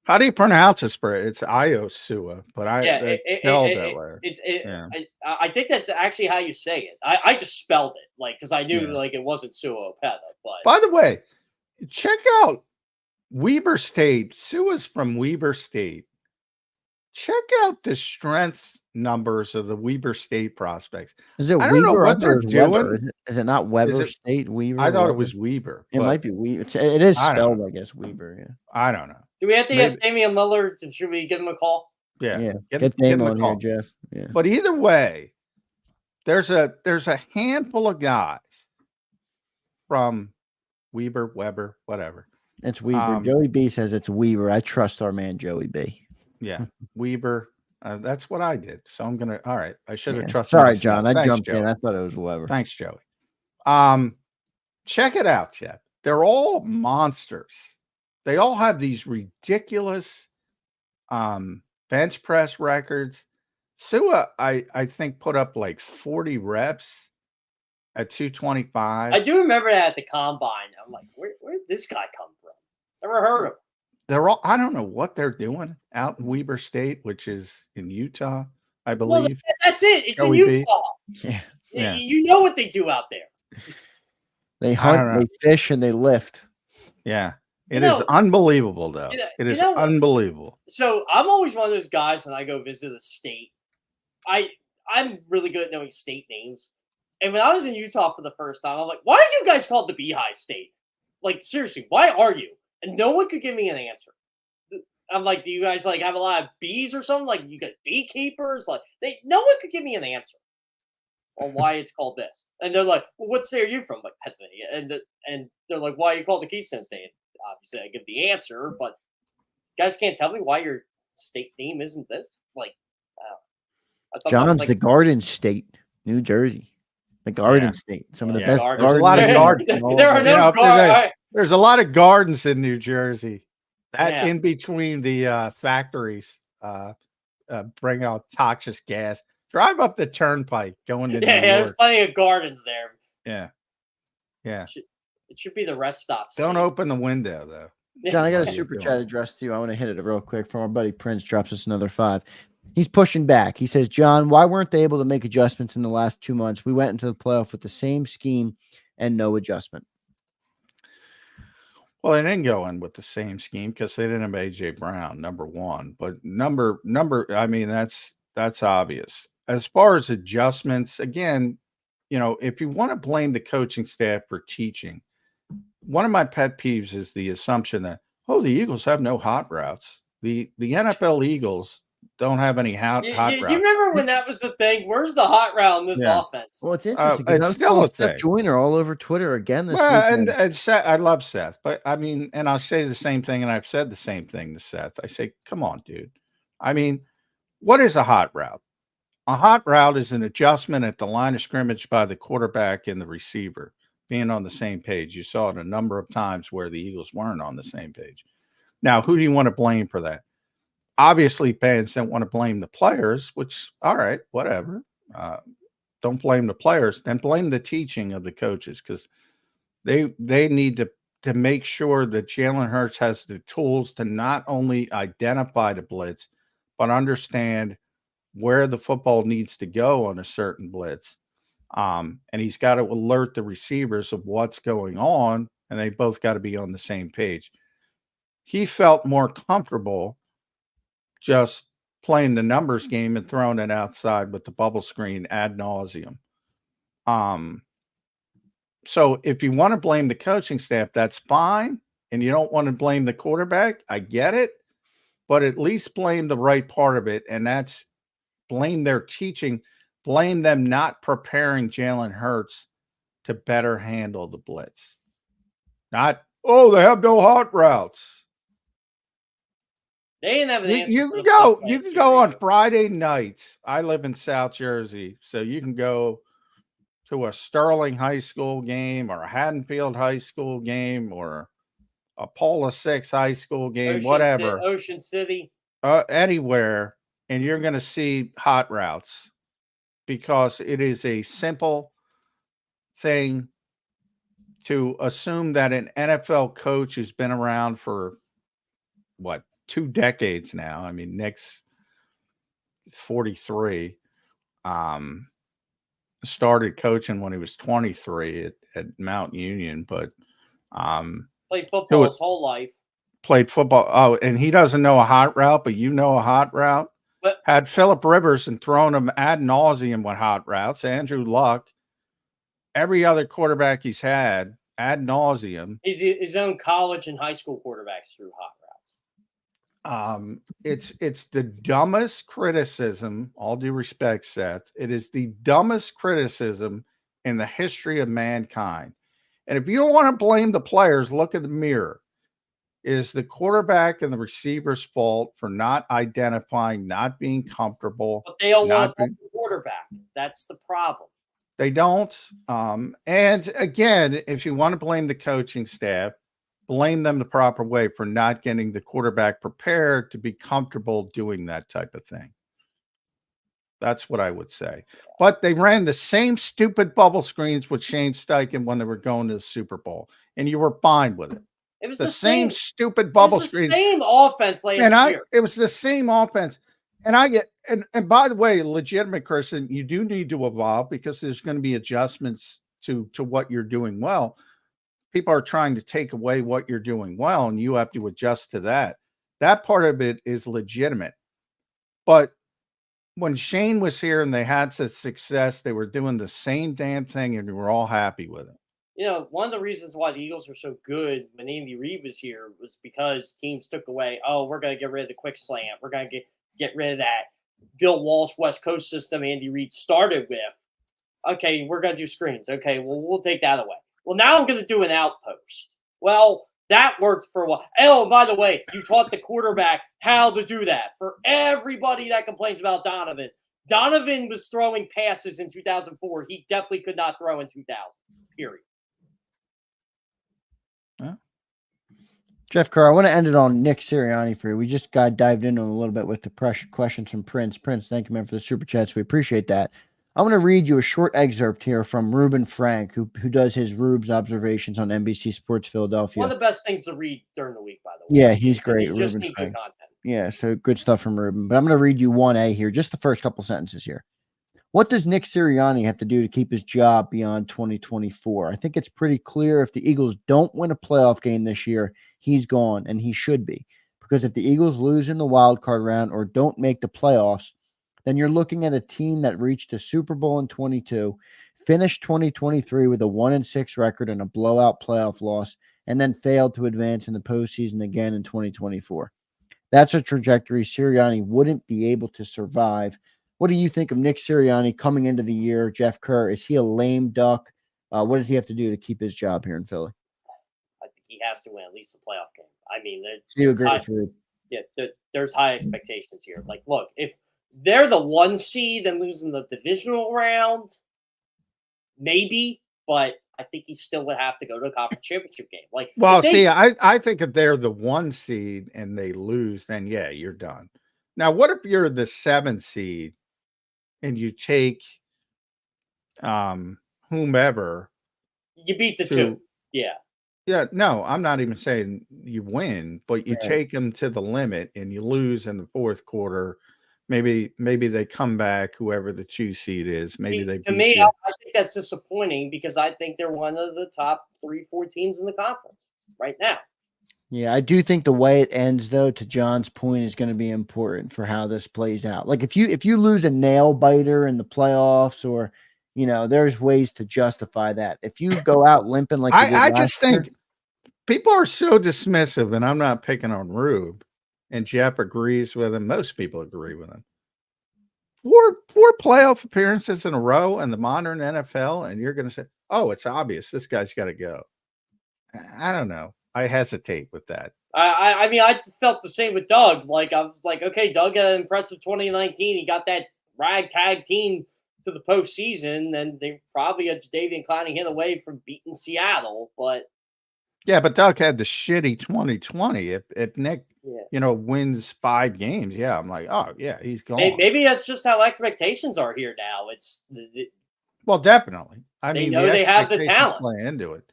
How do you pronounce it? It's Iosua, but it's spelled that way. I think that's actually how you say it. I just spelled it like because I knew like it wasn't Suo Opeta. But by the way, check out Weber State. Sua's from Weber State. Check out the strength numbers of the Weber State prospects. Is it I don't Weber know what they're doing. Is it not Weber State? Weber? I thought it was Weber. It might be Weber. It is spelled, I guess, Weber. Yeah. I don't know. Do we have to ask Damian Lillard? Should we give him a call? Yeah. Get Dame on here, Jeff. Yeah. But either way, there's a handful of guys from Weber, whatever. It's Weber. Joey B says it's Weber. I trust our man Joey B. Yeah, Weber. That's what I did. So I'm gonna. All right, I should have trusted. Sorry, myself. John. I Thanks, jumped Joey. in. I thought it was Weber. Thanks, Joey. Check it out, Jeff. They're all monsters. They all have these ridiculous bench press records. Sua, I think, put up like 40 reps at 225. I do remember that at the combine. I'm like, where did this guy come from? Never heard of him. They're all, I don't know what they're doing out in Weber State, which is in Utah, I believe. Well, that's it. It's in Utah. Yeah. You know what they do out there. They hunt, they fish, and they lift. Yeah. It is unbelievable, though. It is unbelievable. So I'm always one of those guys when I go visit a state. I'm really good at knowing state names. And when I was in Utah for the first time, I'm like, why are you guys called the Beehive State? Like, seriously, why are you? And no one could give me an answer. I'm like, do you guys like have a lot of bees or something? Like you got beekeepers? Like no one could give me an answer on why it's called this. And they're like, well, what state are you from? Like Pennsylvania. And they're like, why are you called the Keystone State? Obviously, I give the answer, but you guys can't tell me why your state name isn't this. Like, John's the Garden State, New Jersey. The Garden State. Some of the best gardens. There's a lot of gardens. There are no gardens. There's a lot of gardens in New Jersey. That in between the factories bring out toxic gas. Drive up the turnpike going to New York. There's plenty of gardens there. Yeah. It should be the rest stops. Don't open the window, though. John, I got a super chat address to you. I want to hit it real quick from our buddy Prince. Drops us another 5. He's pushing back. He says, John, why weren't they able to make adjustments in the last 2 months? We went into the playoff with the same scheme and no adjustment. Well, they didn't go in with the same scheme because they didn't have A.J. Brown, number one. But number, I mean, that's obvious. As far as adjustments, again, if you want to blame the coaching staff for teaching, one of my pet peeves is the assumption that, the Eagles have no hot routes. The NFL Eagles don't have any hot routes. You remember when that was the thing? Where's the hot route in this offense? Well, it's interesting. It's still a Seth thing. Joyner all over Twitter again this weekend. And Seth, I love Seth, but I mean, and I'll say the same thing, and I've said the same thing to Seth. I say, come on, dude. I mean, what is a hot route? A hot route is an adjustment at the line of scrimmage by the quarterback and the receiver being on the same page. You saw it a number of times where the Eagles weren't on the same page. Now, who do you want to blame for that? Obviously, fans don't want to blame the players, which, all right, whatever. Don't blame the players. Then blame the teaching of the coaches, because they need to make sure that Jalen Hurts has the tools to not only identify the blitz, but understand where the football needs to go on a certain blitz. And he's got to alert the receivers of what's going on, and they both got to be on the same page. He felt more comfortable just playing the numbers game and throwing it outside with the bubble screen ad nauseum. So if you want to blame the coaching staff, that's fine. And you don't want to blame the quarterback, I get it. But at least blame the right part of it, and that's blame their teaching. Blame them not preparing Jalen Hurts to better handle the blitz. Not, oh, they have no hot routes. They didn't have an answer. You can go on Friday nights. I live in South Jersey, so you can go to a Sterling High School game or a Haddonfield High School game or a Paula 6 High School game, whatever. Ocean City. Anywhere, and you're going to see hot routes, because it is a simple thing to assume that an NFL coach who's been around for, 2 decades now. I mean, Nick's 43, started coaching when he was 23 at Mount Union, but played football his whole life. Played football. Oh, and he doesn't know a hot route, but you know a hot route. But had Phillip Rivers and thrown him ad nauseum with hot routes. Andrew Luck, every other quarterback he's had ad nauseum. He's his own college and high school quarterbacks through hot routes. It's the dumbest criticism, all due respect, Seth. It is the dumbest criticism in the history of mankind. And if you don't want to blame the players, look in the mirror. Is the quarterback and the receiver's fault for not identifying, not being comfortable. But they all want the quarterback. That's the problem. They don't. And again, if you want to blame the coaching staff, blame them the proper way for not getting the quarterback prepared to be comfortable doing that type of thing. That's what I would say. But they ran the same stupid bubble screens with Shane Steichen when they were going to the Super Bowl, and you were fine with it. It was the same stupid bubble screen. Same offense last year. It was the same offense. And I get, and by the way, legitimate person, you do need to evolve, because there's going to be adjustments to what you're doing well. People are trying to take away what you're doing well, and you have to adjust to that. That part of it is legitimate. But when Shane was here and they had such success, they were doing the same damn thing, and we were all happy with it. You know, one of the reasons why the Eagles were so good when Andy Reid was here was because teams took away, we're going to get rid of the quick slant. We're going to get rid of that Bill Walsh West Coast system Andy Reid started with. Okay, we're going to do screens. Okay, well, we'll take that away. Well, now I'm going to do an outpost. Well, that worked for a while. Oh, and by the way, you taught the quarterback how to do that. For everybody that complains about Donovan, Donovan was throwing passes in 2004. He definitely could not throw in 2000, period. Jeff Kerr, I want to end it on Nick Sirianni for you. We just got dived into him a little bit with the questions from Prince. Prince, thank you, man, for the super chats. We appreciate that. I'm going to read you a short excerpt here from Ruben Frank, who does his Rubes observations on NBC Sports Philadelphia. One of the best things to read during the week, by the way. Yeah, he's great. You just need good content. Yeah, so good stuff from Ruben. But I'm going to read you 1A here, just the first couple sentences here. What does Nick Sirianni have to do to keep his job beyond 2024? I think it's pretty clear if the Eagles don't win a playoff game this year, he's gone, and he should be. Because if the Eagles lose in the wild card round or don't make the playoffs, then you're looking at a team that reached a Super Bowl in 22, finished 2023 with a 1-6 record and a blowout playoff loss, and then failed to advance in the postseason again in 2024. that's a trajectory Sirianni wouldn't be able to survive. What do you think of Nick Sirianni coming into the year? Jeff Kerr, is he a lame duck? What does he have to do to keep his job here in Philly? I think he has to win at least the playoff game. I mean, you agree? There's high expectations here. Like, look, if they're the 1 seed and losing the divisional round, maybe, but I think he still would have to go to a conference championship game. Like, well, I think if they're the 1 seed and they lose, then yeah, you're done. Now, what if you're the 7 seed and you take whomever? You beat the 2. Yeah. Yeah, no, I'm not even saying you win, but you take them to the limit and you lose in the 4th quarter. Maybe they come back, whoever the 2 seed is. Maybe they to me, I think that's disappointing because I think they're one of the top 3-4 teams in the conference right now. Yeah, I do think the way it ends, though, to John's point, is going to be important for how this plays out. Like if you lose a nail biter in the playoffs, or there's ways to justify that. If you go out limping like I just think people are so dismissive, and I'm not picking on Rube, and Jeff agrees with him. Most people agree with him. 4 playoff appearances in a row in the modern NFL, and you're going to say, "Oh, it's obvious. This guy's got to go." I don't know. I hesitate with that. I mean, I felt the same with Doug. Like, I was like, okay, Doug had an impressive 2019. He got that ragtag team to the postseason, and they probably had Davian Clowney hit away from beating Seattle. But yeah, but Doug had the shitty 2020. If Nick, wins 5 games, yeah, I'm like, oh yeah, he's gone. Maybe that's just how expectations are here now. It's well, definitely. I mean, they have the talent. Play into it.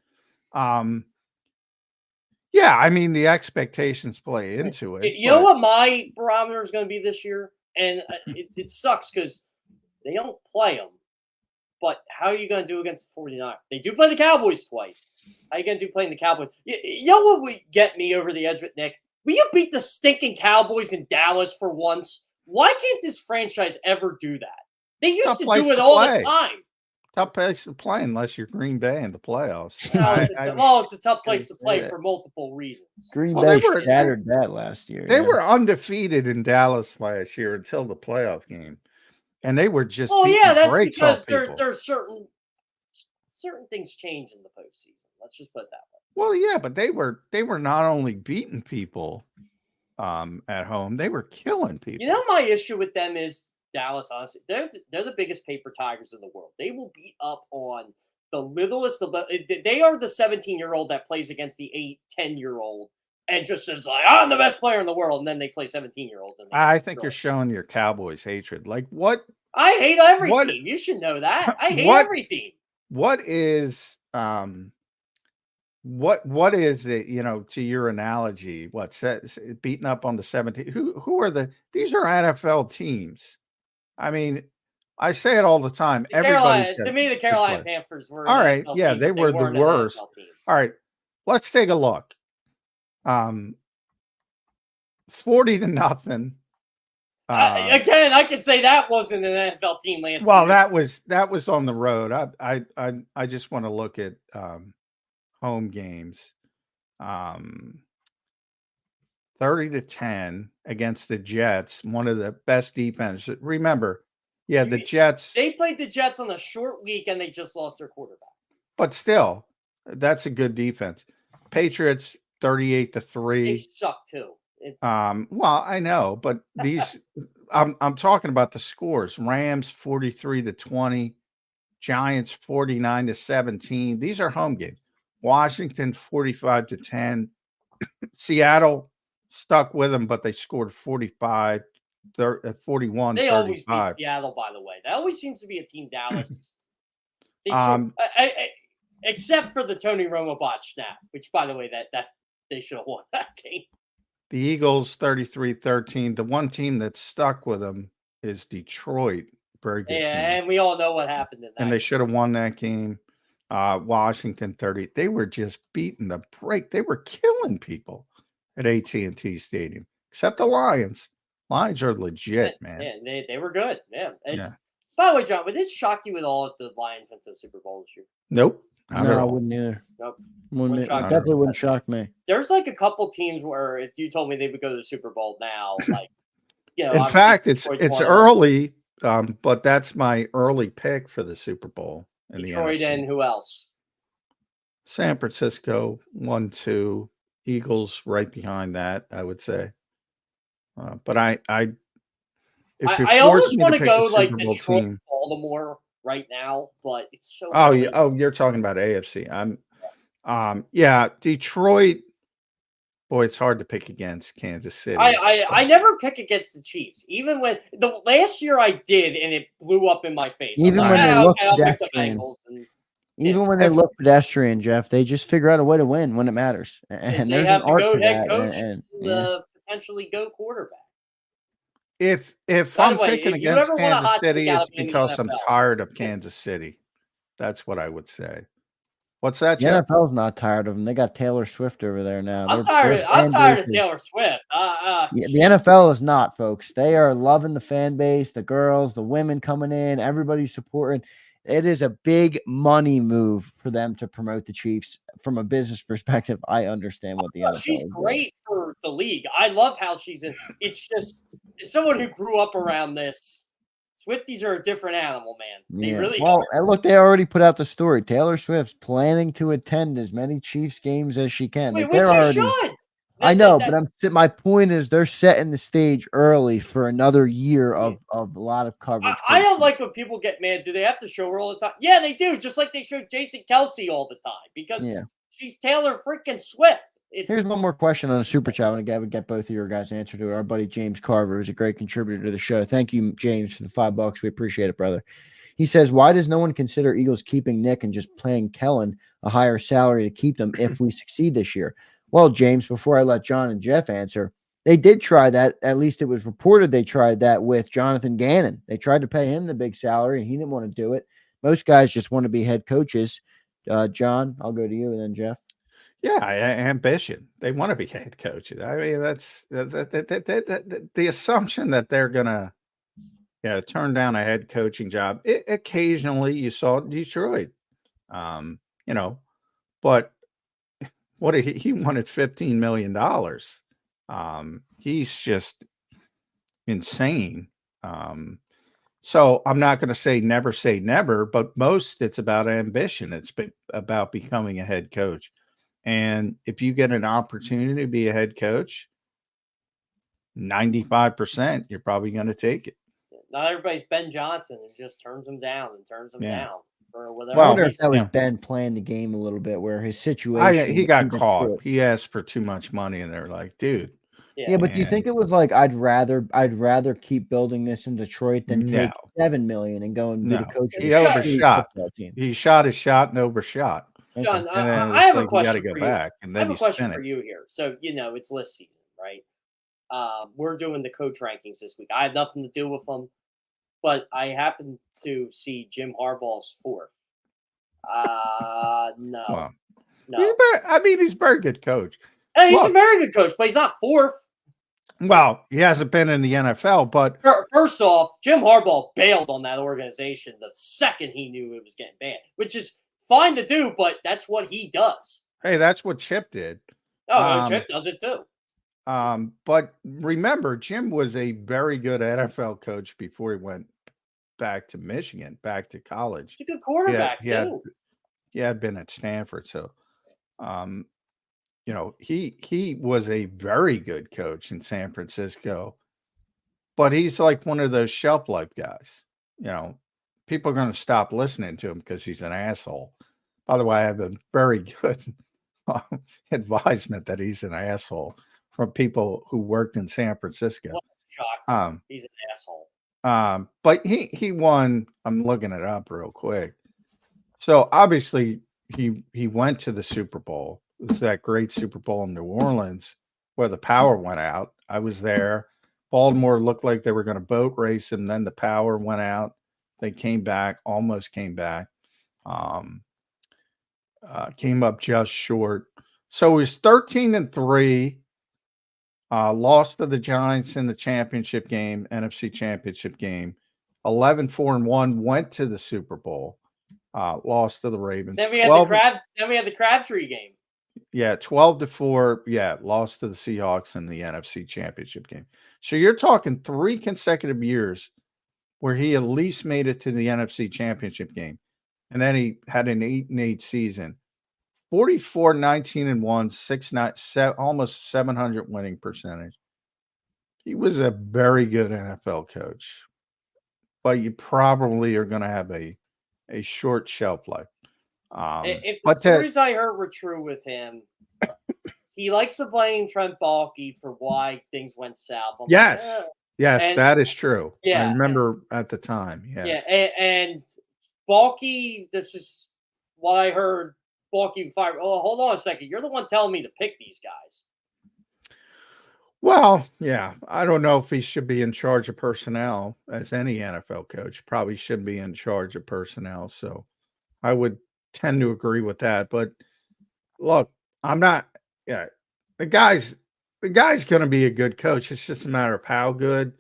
Yeah, I mean, the expectations play into it. You know what my barometer is going to be this year? And it sucks because they don't play them. But how are you going to do against the 49ers? They do play the Cowboys twice. How are you going to do playing the Cowboys? You know what would get me over the edge with Nick? Will you beat the stinking Cowboys in Dallas for once? Why can't this franchise ever do that? They used to do it all the time. Tough place to play unless you're Green Bay in the playoffs. It's a tough place to play for multiple reasons. Green Bay shattered that last year. They were undefeated in Dallas last year until the playoff game, and they were just. Oh yeah, that's because there's certain things change in the postseason. Let's just put it that way. Well, yeah, but they were not only beating people at home, they were killing people. You know, my issue with them is Dallas, honestly, they're the biggest paper tigers in the world. They will beat up on the littlest of the. They are the 17-year-old that plays against the 8-10-year-old and just says like, "I'm the best player in the world," and then they play 17-year-olds. I think you're showing your Cowboys hatred. Like what? I hate every team. You should know that. I hate every team. What is what is it? To your analogy, what says beating up on the 17? Who are these are NFL teams. I mean, I say it all the time. To me, the Carolina Panthers were all right. Yeah, they were the worst. All right, let's take a look. 40-0. Again, I can say that wasn't an NFL team last year. Well, that was on the road. I just want to look at home games. 30-10 against the Jets, one of the best defenses. Remember, the Jets. They played the Jets on a short week and they just lost their quarterback. But still, that's a good defense. Patriots 38-3. They suck too. Well, I know, but these I'm talking about the scores. Rams 43-20, Giants 49-17. These are home games. Washington 45-10. Seattle stuck with them, but they scored 41. They always beat Seattle, by the way. That always seems to be a team Dallas. Except for the Tony Romo botch snap, which, by the way, that they should have won that game. The Eagles 33-13. The one team that stuck with them is Detroit. Very good team. And we all know what happened in that. And they should have won that game. Washington 30. They were just beating the break. They were killing people at AT&T Stadium, except the Lions. Lions are legit, man. Yeah, they were good. Yeah. By the way, John, would this shock you at all if the Lions went to the Super Bowl this year? Nope. I wouldn't either. Nope. Definitely wouldn't shock me. There's like a couple teams where if you told me they would go to the Super Bowl now, like in fact, it's early, but that's my early pick for the Super Bowl. In Detroit the NFC. And who else? San Francisco 1-2, Eagles right behind that, I would say. But I almost want to go like Detroit, Baltimore right now, but it's so. You're talking about AFC. Detroit. Boy, it's hard to pick against Kansas City. I never pick against the Chiefs, even when the last year I did, and it blew up in my face. Even when they look pedestrian. Even when they look pedestrian, Jeff, they just figure out a way to win when it matters. And they have to go head coach and potentially go quarterback. If I'm picking against Kansas City, it's because I'm tired of Kansas City. That's what I would say. What's that? The NFL's not tired of them. They got Taylor Swift over there now. I'm tired of Taylor Swift. The NFL is not, folks. They are loving the fan base, the girls, the women coming in, everybody supporting. It is a big money move for them to promote the Chiefs from a business perspective. I understand what the NFL she's great for the league. I love how she's in. It's just as someone who grew up around this. Swifties are a different animal, man. They really are. And look, they already put out the story. Taylor Swift's planning to attend as many Chiefs games as she can. Wait, she should. I know, but my point is they're setting the stage early for another year of a lot of coverage. I don't like when people get mad. Do they have to show her all the time? Yeah, they do. Just like they show Jason Kelsey all the time because she's Taylor freaking Swift. Here's one more question on a super chat. I want to get both of your guys' answer to it. Our buddy James Carver is a great contributor to the show. Thank you, James, for the $5. We appreciate it, brother. He says, why does no one consider Eagles keeping Nick and just paying Kellen a higher salary to keep them if we succeed this year? Well, James, before I let John and Jeff answer, they did try that. At least it was reported they tried that with Jonathan Gannon. They tried to pay him the big salary, and he didn't want to do it. Most guys just want to be head coaches. John, I'll go to you, and then Jeff. Yeah, ambition. They want to be head coaches. I mean, that's the assumption that they're gonna, turn down a head coaching job. Occasionally, you saw Detroit, but what he wanted $15 million. He's just insane. So I'm not going to say never, but most it's about ambition. It's about becoming a head coach. And if you get an opportunity to be a head coach, 95%, you're probably going to take it. Not everybody's Ben Johnson and just turns them down down for whatever. Well, I wonder if that was Ben playing the game a little bit where his situation. He got caught. He asked for too much money, and they're like, dude. Yeah, but do you think it was like I'd rather keep building this in Detroit than take $7 million and go and be the coach? He overshot. He shot his shot and overshot. John, I have a question for you. Back, and then I have a question for you here. So, it's list season, right? We're doing the coach rankings this week. I have nothing to do with them, but I happen to see Jim Harbaugh's fourth. No. He's a very good coach. Hey, he's a very good coach, but he's not fourth. Well, he hasn't been in the NFL, but first off, Jim Harbaugh bailed on that organization the second he knew it was getting banned, which is fine to do, but that's what he does. Hey, that's what Chip did. Oh, Chip does it too. But remember, Jim was a very good NFL coach before he went back to Michigan, back to college. He's a good quarterback too. He had been at Stanford, so he was a very good coach in San Francisco. But he's like one of those shelf life guys. People are going to stop listening to him because he's an asshole. By the way, I have a very good advisement that he's an asshole from people who worked in San Francisco. What a shock. He's an asshole. But he won. I'm looking it up real quick. So obviously he went to the Super Bowl. It was that great Super Bowl in New Orleans where the power went out. I was there. Baltimore looked like they were going to boat race him. Then the power went out. They came back, almost came back. Came up just short. So he was 13-3. Lost to the Giants in the championship game, NFC championship game. 11-4-1, went to the Super Bowl. lost to the Ravens. Then we had the Crabtree game. Yeah, 12-4. Yeah, lost to the Seahawks in the NFC Championship game. So you're talking 3 consecutive years where he at least made it to the NFC Championship game. And then he had an 8-8 season. 44-19-1, 6-9, almost 700 winning percentage. He was a very good NFL coach. But you probably are going to have a short shelf life. If the stories I heard were true with him, he likes to blame Trent Baalke for why things went south. Yes, that is true. Yeah, I remember at the time. Yes. Yeah, and Baalke, this is what I heard. Baalke fired. Oh, hold on a second. You're the one telling me to pick these guys. Well, yeah, I don't know if he should be in charge of personnel as any NFL coach. Probably should be in charge of personnel. So I would tend to agree with that. But look, I'm not. Yeah, the guy's going to be a good coach. It's just a matter of how good.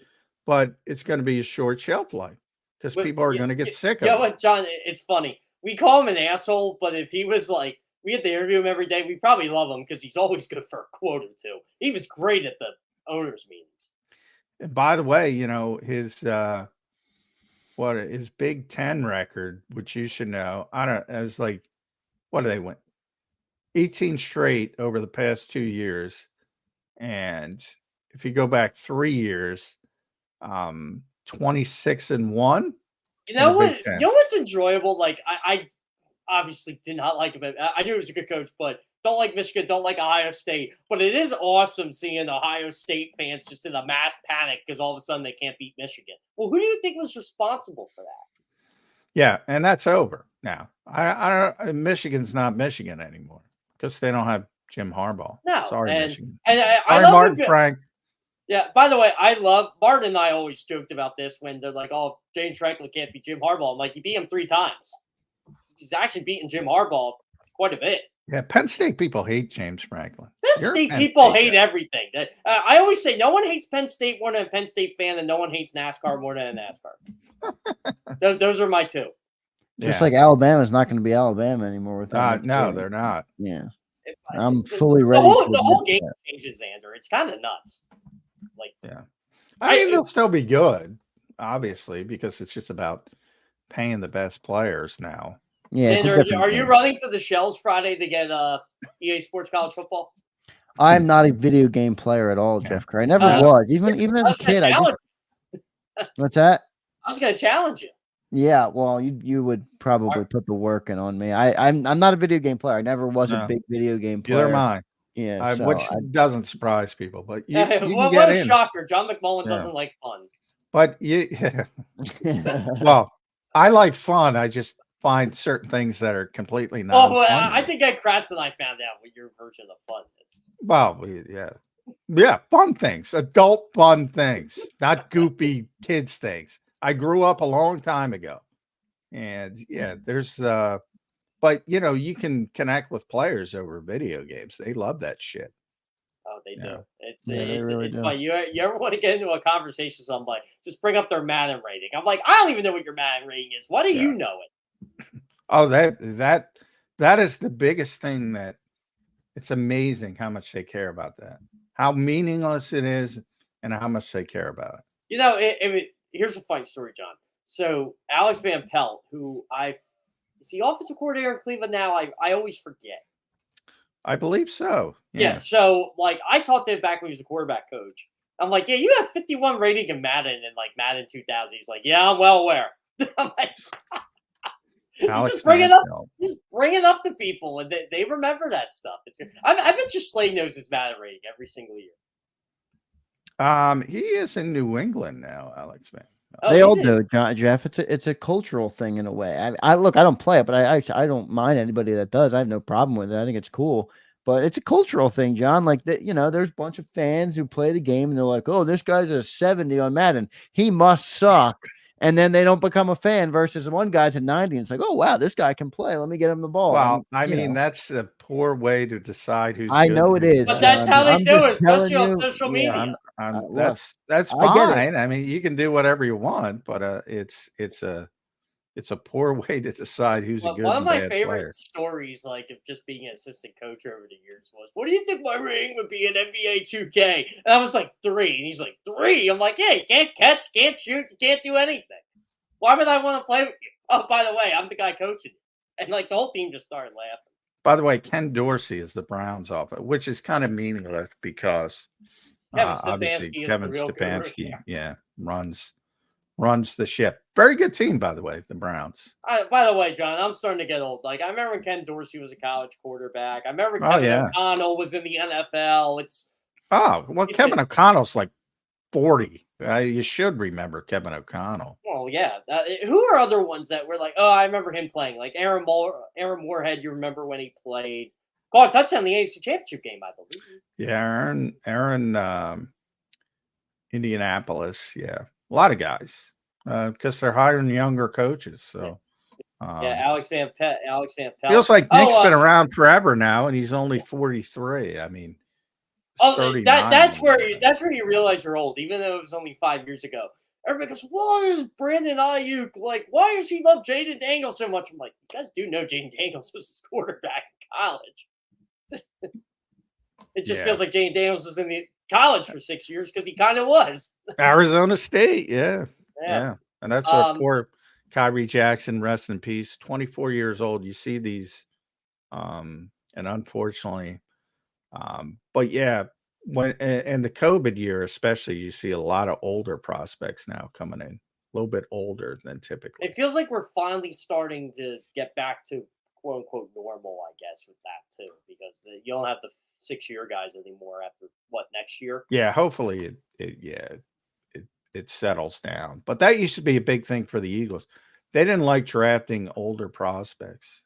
But it's going to be a short shelf life because people are going to get sick of it. You know what, John? It's funny. We call him an asshole, but if he was like, we had to interview him every day, we probably love him because he's always good for a quote or two. He was great at the owners' meetings. And by the way, you know, his Big Ten record, which you should know, it was like, what do they win? 18 straight over the past 2 years. And if you go back 3 years, 26-1. You know what? You know what's enjoyable? Like I obviously did not like him. I knew he was a good coach, but don't like Michigan, don't like Ohio State. But it is awesome seeing Ohio State fans just in a mass panic because all of a sudden they can't beat Michigan. Well, who do you think was responsible for that? Yeah, and that's over now. I don't. Michigan's not Michigan anymore because they don't have Jim Harbaugh. No, sorry, Michigan. And I love Martin Frank. Yeah, by the way, I love Martin and I always joked about this when they're like, oh, James Franklin can't beat Jim Harbaugh. I'm like, you beat him 3 times. He's actually beaten Jim Harbaugh quite a bit. Yeah, Penn State people hate James Franklin. Penn State people hate everything. I always say no one hates Penn State more than a Penn State fan, and no one hates NASCAR more than a NASCAR. Those are my two. Just like Alabama's not going to be Alabama anymore without. No, they're not. Yeah, I'm fully ready. The whole game changes, Zander. It's kind of nuts. Like, yeah, I mean they'll still be good, obviously, because it's just about paying the best players now. Yeah. Are you running to the shelves Friday to get EA Sports College Football? I'm not a video game player at all, Jeff Kerr. I never was. Even as a kid, what's that? I was going to challenge you. Yeah, well, you would probably put the work in on me. I'm not a video game player. I never was a big video game player. Neither am I. Yeah, which doesn't surprise people, but you what a shocker! John McMullen doesn't like fun. But well, I like fun. I just find certain things that are completely not. Well, I think Kratz and I found out what your version of fun is. Well, yeah, fun things, adult fun things, not goopy kids things. I grew up a long time ago, and there's but you can connect with players over video games. They love that shit. Oh, they do. It's fun. You ever want to get into a conversation with somebody, just bring up their Madden rating. I'm like, I don't even know what your Madden rating is. Why do you know it? Oh, that is the biggest thing. That it's amazing how much they care about that, how meaningless it is, and how much they care about it. Here's a funny story, John. So Alex Van Pelt, who is the offensive coordinator in Cleveland now? I always forget. I believe so. Yeah. So like I talked to him back when he was a quarterback coach. I'm like, yeah, you have 51 rating in Madden and like Madden 2000. He's like, yeah, I'm well aware. I'm like, just bring it up to people, and they remember that stuff. I bet you Slade knows his Madden rating every single year. He is in New England now, Alex, man. They all do, Jeff. It's a cultural thing in a way. I look, I don't play it, but I don't mind anybody that does. I have no problem with it. I think it's cool, but it's a cultural thing, John. Like that, there's a bunch of fans who play the game and they're like, "Oh, this guy's a 70 on Madden. He must suck." And then they don't become a fan versus one guy's at 90 and it's like, "Oh, wow, this guy can play. Let me get him the ball." Well, I mean, that's a poor way to decide who's I know it is. But that's how they do it, especially on social media. That's fine. I mean, you can do whatever you want, but it's a it's a poor way to decide who's a good One of and my bad favorite player. stories, like of just being an assistant coach over the years, was, "What do you think my rating would be in NBA 2K?" And I was like 3, and he's like 3. I'm like, "Yeah, you can't catch, can't shoot, you can't do anything. Why would I want to play with you?" Oh, by the way, I'm the guy coaching you, and like the whole team just started laughing. By the way, Ken Dorsey is the Browns offense, which is kind of meaningless because obviously Kevin Stefanski, runs the ship. Very good team, by the way, the Browns. By the way, John, I'm starting to get old. Like, I remember when Ken Dorsey was a college quarterback. I remember Kevin O'Connell was in the NFL. Kevin O'Connell's like 40. You should remember Kevin O'Connell. Oh, yeah. Who are other ones that were like, oh, I remember him playing? Like Aaron Moorhead, you remember when he played. Caught a touchdown in the AFC Championship game, I believe. Yeah, Aaron, Indianapolis. Yeah, a lot of guys. Because they're hiring younger coaches. So, Alex Van Pelt. Feels like Nick's been around forever now, and he's only 43. I mean, that's where you realize you're old, even though it was only 5 years ago. Everybody goes, "Why is Brandon Ayuk like? Why does he love Jaden Daniels so much?" I'm like, you guys do know Jaden Daniels was his quarterback in college. It just feels like Jaden Daniels was in the college for 6 years because he kind of was. Arizona State, yeah. And that's what poor Khyree Jackson, rest in peace, 24 years old. You see these, and unfortunately, but yeah, in the COVID year, especially, you see a lot of older prospects now coming in, a little bit older than typically. It feels like we're finally starting to get back to quote unquote normal, I guess, with that too, because you don't have the 6-year guys anymore after next year? Yeah, hopefully it settles down. But that used to be a big thing for the Eagles. They didn't like drafting older prospects.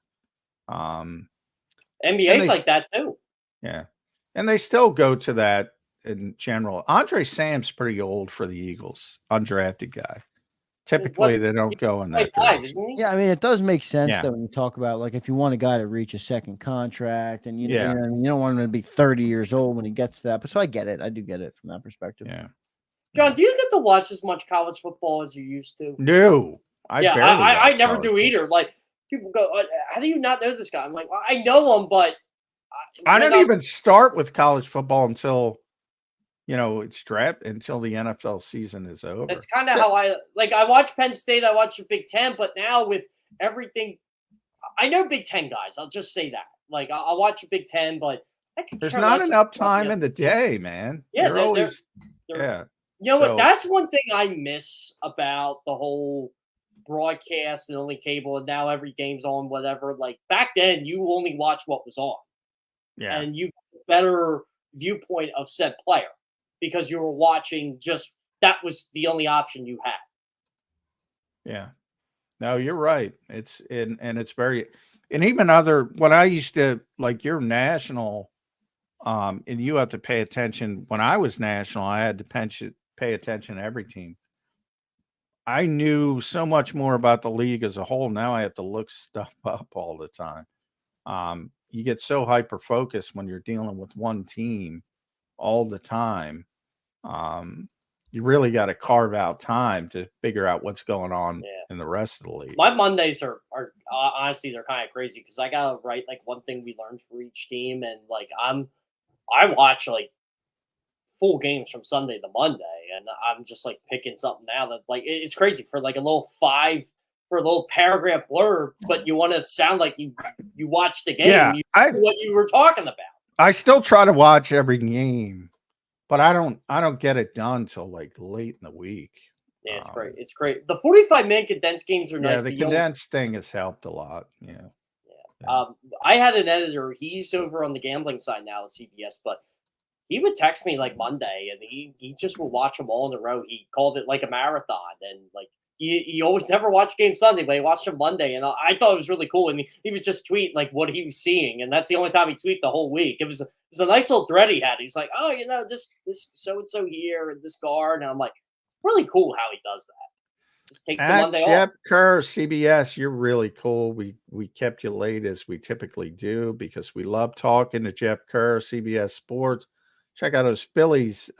NBA's like that too. Yeah. And they still go to that in general. Andre Sam's pretty old for the Eagles, undrafted guy. Typically, they don't go in that direction. Yeah, I mean, it does make sense though when you talk about like if you want a guy to reach a second contract, and you don't want him to be 30 years old when he gets to that. But so I get it. I do get it from that perspective. Yeah. John, do you get to watch as much college football as you used to? No, I never do either. Like people go, "How do you not know this guy?" I'm like, well, I know him, but I didn't even start with college football until it's draft until the NFL season is over. That's kind of how I watch Penn State, I watch the Big Ten, but now with everything, I know Big Ten guys. I'll just say that. Like I'll watch the Big Ten, but there's not enough time in the day, man. Yeah, yeah. You know what? That's one thing I miss about the whole broadcast and only cable, and now every game's on whatever. Like back then, you only watch what was on. Yeah. And you get a better viewpoint of said player because you were watching that was the only option you had. Yeah. No, you're right. It's and even when I used to like your national, and you have to pay attention. When I was national, I had to pay attention to every team. I knew so much more about the league as a whole. Now I have to look stuff up all the time. You get so hyper focused when you're dealing with one team all the time. You really got to carve out time to figure out what's going on in the rest of the league. My Mondays are honestly, they're kind of crazy because I got to write like one thing we learned for each team. And like, I watch like full games from Sunday to Monday, and I'm just like picking something now that like, it's crazy for like a little paragraph blurb, but you want to sound like you watched the game. Yeah, what you were talking about. I still try to watch every game, but I don't get it done till like late in the week. Yeah, it's great. It's great. The 45-minute condensed games are nice. Yeah, the condensed thing has helped a lot. Yeah. I had an editor. He's over on the gambling side now at CBS, but he would text me like Monday, and he just would watch them all in a row. He called it like a marathon, and like he always never watched game Sunday, but he watched them Monday, and I thought it was really cool. And he would just tweet like what he was seeing, and that's the only time he tweeted the whole week. It was a nice little thread he had. He's like, oh, this so and so here and this guard, and I'm like, really cool how he does that. Just takes the Monday off. Kerr, CBS, you're really cool. We kept you late as we typically do because we love talking to Jeff Kerr, CBS Sports. Check out his Phillies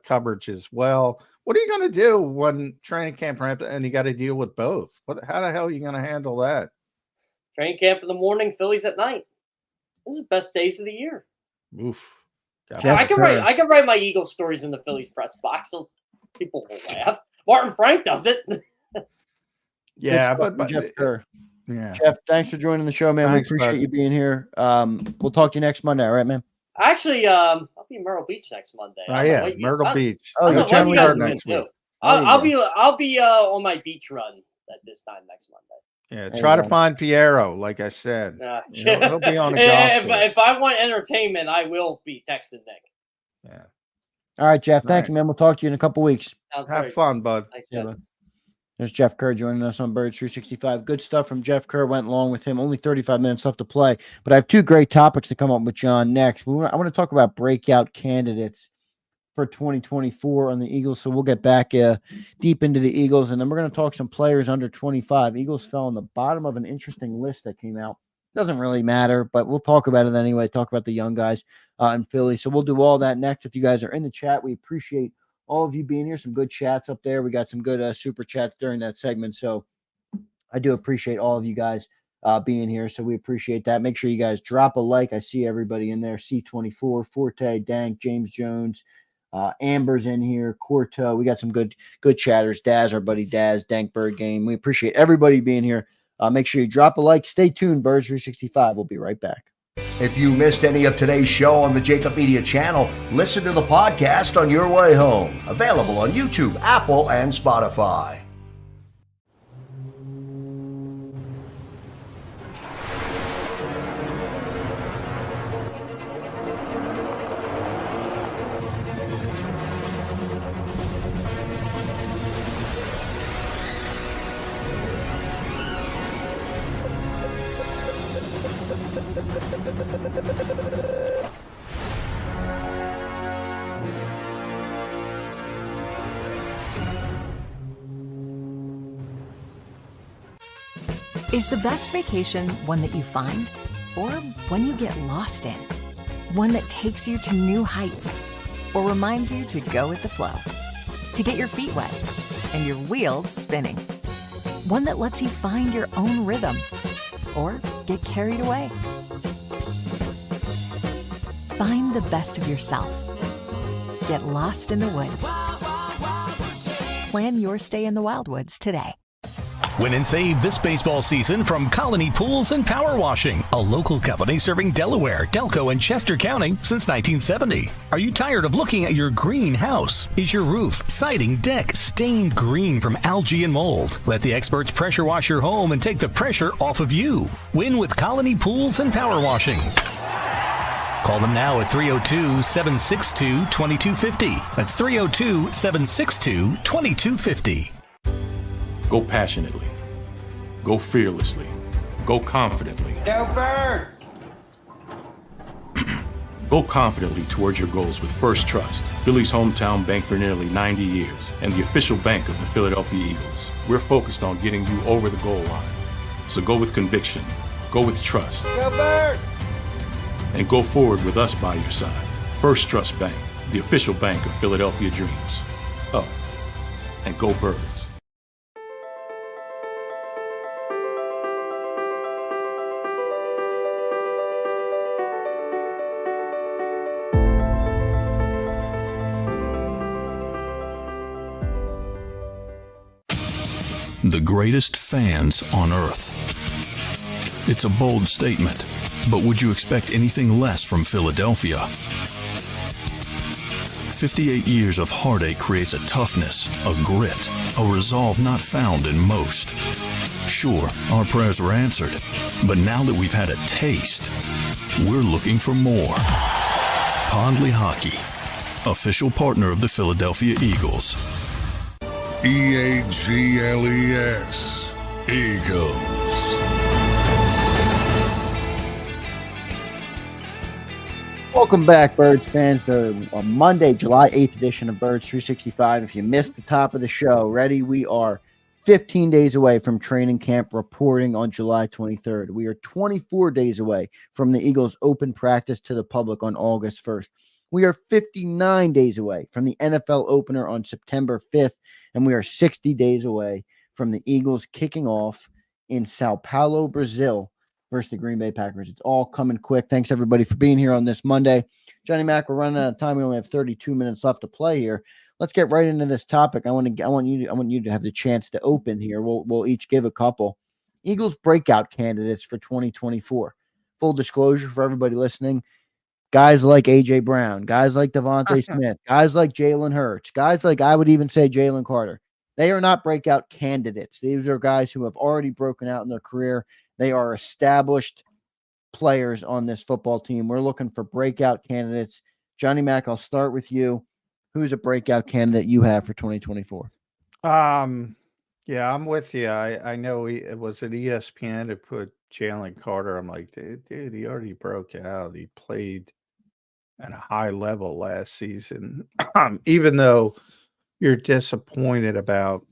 coverage as well. What are you going to do when training camp ramps and you got to deal with both? How the hell are you going to handle that? Training camp in the morning, Phillies at night. Those are the best days of the year. Oof. Yeah, I can write my Eagles stories in the Phillies press box, so people will laugh. Martin Frank does it. Yeah, but Jeff Kerr. Yeah. Jeff, thanks for joining the show, man. Thanks, we appreciate bud. you being here. We'll talk to you next Monday, all right, man? Actually, I'll be in Myrtle Beach next Monday. Oh yeah, Myrtle Beach. Oh, That's you're what we are next week. I'll be on my beach run at this time next Monday. Yeah, try to find Piero, like I said. He'll be on a golf course. If I want entertainment, I will be texting Nick. Yeah. All right, Jeff. Thank you, man. We'll talk to you in a couple weeks. Have fun, bud. Thanks, bud. There's Jeff Kerr joining us on Birds 365. Good stuff from Jeff Kerr. Went along with him. Only 35 minutes left to play. But I have two great topics to come up with John next. I want to talk about breakout candidates for 2024 on the Eagles. So we'll get back deep into the Eagles. And then we're going to talk some players under 25. Eagles fell on the bottom of an interesting list that came out. Doesn't really matter, but we'll talk about it anyway. Talk about the young guys in Philly. So we'll do all that next. If you guys are in the chat, we appreciate all of you being here. Some good chats up there. We got some good super chats during that segment. So I do appreciate all of you guys being here. So we appreciate that. Make sure you guys drop a like. I see everybody in there. C24, Forte, Dank, James Jones, Amber's in here, Corto. We got some good chatters. Daz, our buddy Daz, Dank Bird Game. We appreciate everybody being here. Make sure you drop a like. Stay tuned, Birds 365. We'll be right back. If you missed any of today's show on the JAKIB Media channel, listen to the podcast on your way home. Available on YouTube, Apple, and Spotify. Is the best vacation one that you find or one you get lost in? One that takes you to new heights or reminds you to go with the flow? To get your feet wet and your wheels spinning? One that lets you find your own rhythm or get carried away? Find the best of yourself. Get lost in the woods. Plan your stay in the Wildwoods today. Win and save this baseball season from Colony Pools and Power Washing, a local company serving Delaware, Delco, and Chester County since 1970. Are you tired of looking at your greenhouse? Is your roof, siding, deck stained green from algae and mold? Let the experts pressure wash your home and take the pressure off of you. Win with Colony Pools and Power Washing. Call them now at 302-762-2250. That's 302-762-2250. Go passionately. Go fearlessly. Go confidently. Go Birds! Go confidently towards your goals with First Trust, Philly's hometown bank for nearly 90 years and the official bank of the Philadelphia Eagles. We're focused on getting you over the goal line. So go with conviction. Go with trust. Go Birds! And go forward with us by your side. First Trust Bank, the official bank of Philadelphia dreams. Oh, and go Birds. The greatest fans on earth. It's a bold statement, but would you expect anything less from Philadelphia? 58 years of heartache creates a toughness, a grit, a resolve not found in most. Sure, our prayers were answered, but now that we've had a taste, we're looking for more. Pondley Hockey, official partner of the Philadelphia Eagles. EAGLES, Eagles. Welcome back, Birds fans, to a Monday, July 8th edition of Birds 365. If you missed the top of the show, we are 15 days away from training camp reporting on July 23rd. We are 24 days away from the Eagles' open practice to the public on August 1st. We are 59 days away from the NFL opener on September 5th, and we are 60 days away from the Eagles kicking off in Sao Paulo, Brazil versus the Green Bay Packers. It's all coming quick. Thanks, everybody, for being here on this Monday. Johnny Mac, we're running out of time. We only have 32 minutes left to play here. Let's get right into this topic. I want you to have the chance to open here. We'll each give a couple. Eagles breakout candidates for 2024. Full disclosure for everybody listening. Guys like A.J. Brown, guys like Devontae Smith, guys like Jalen Hurts, guys like, I would even say, Jalen Carter. They are not breakout candidates. These are guys who have already broken out in their career. They are established players on this football team. We're looking for breakout candidates. Johnny Mac, I'll start with you. Who's a breakout candidate you have for 2024? Yeah, I'm with you. I know it was at ESPN to put Jalen Carter. I'm like, dude, he already broke out. He played at a high level last season. Even though you're disappointed about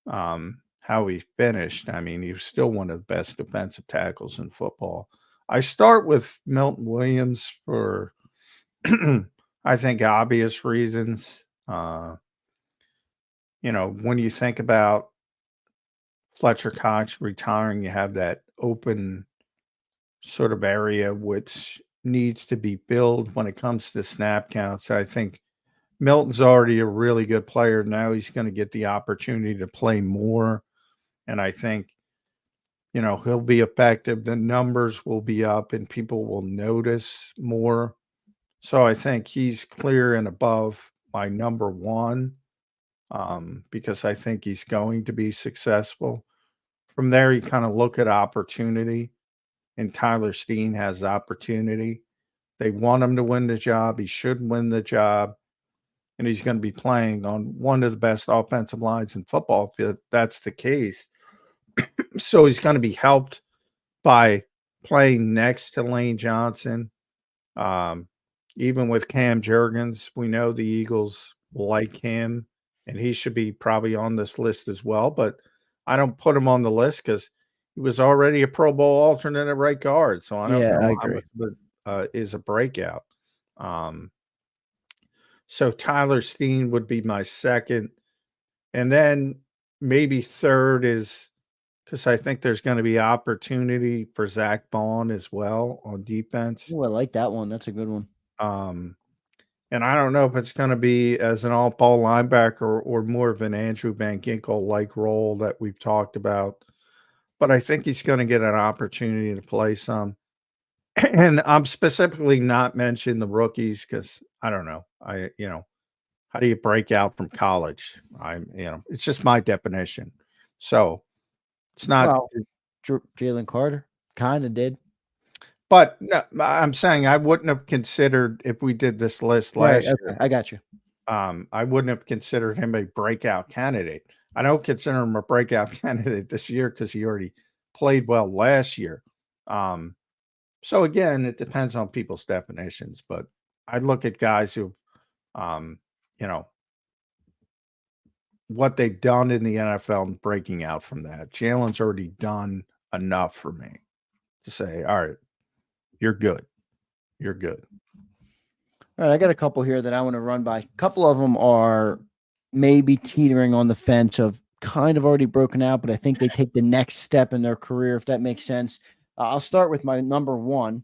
how he finished, I mean, he was still one of the best defensive tackles in football. I start with Milton Williams for, I think, obvious reasons. When you think about Fletcher Cox retiring, you have that open sort of area which needs to be filled when it comes to snap counts. I think Milton's already a really good player. Now he's going to get the opportunity to play more. And I think, he'll be effective. The numbers will be up and people will notice more. So I think he's clear and above my number one, because I think he's going to be successful. From there, you kind of look at opportunity, and Tyler Steen has the opportunity. They want him to win the job. He should win the job, and he's going to be playing on one of the best offensive lines in football if that's the case. So he's going to be helped by playing next to Lane Johnson. Even with Cam Jurgens, we know the Eagles like him, and he should be probably on this list as well. But I don't put him on the list because he was already a Pro Bowl alternate at right guard. So I don't know I how agree. much is a breakout. So Tyler Steen would be my second. And then maybe third is, because I think there's going to be opportunity for Zach Bond as well on defense. Oh, I like that one. That's a good one. And I don't know if it's going to be as an all-ball linebacker or more of an Andrew Van Ginkel-like role that we've talked about. But I think he's going to get an opportunity to play some. And I'm specifically not mentioning the rookies because I don't know. How do you break out from college? It's just my definition. So it's not Jalen Carter kind of did. But no, I'm saying I wouldn't have considered, if we did this list last year. I got you. I wouldn't have considered him a breakout candidate. I don't consider him a breakout candidate this year because he already played well last year. So again, it depends on people's definitions. But I look at guys who, what they've done in the NFL and breaking out from that. Jalen's already done enough for me to say, all right, you're good. You're good. All right, I got a couple here that I want to run by. A couple of them are maybe teetering on the fence of kind of already broken out, but I think they take the next step in their career, if that makes sense. I'll start with my number one,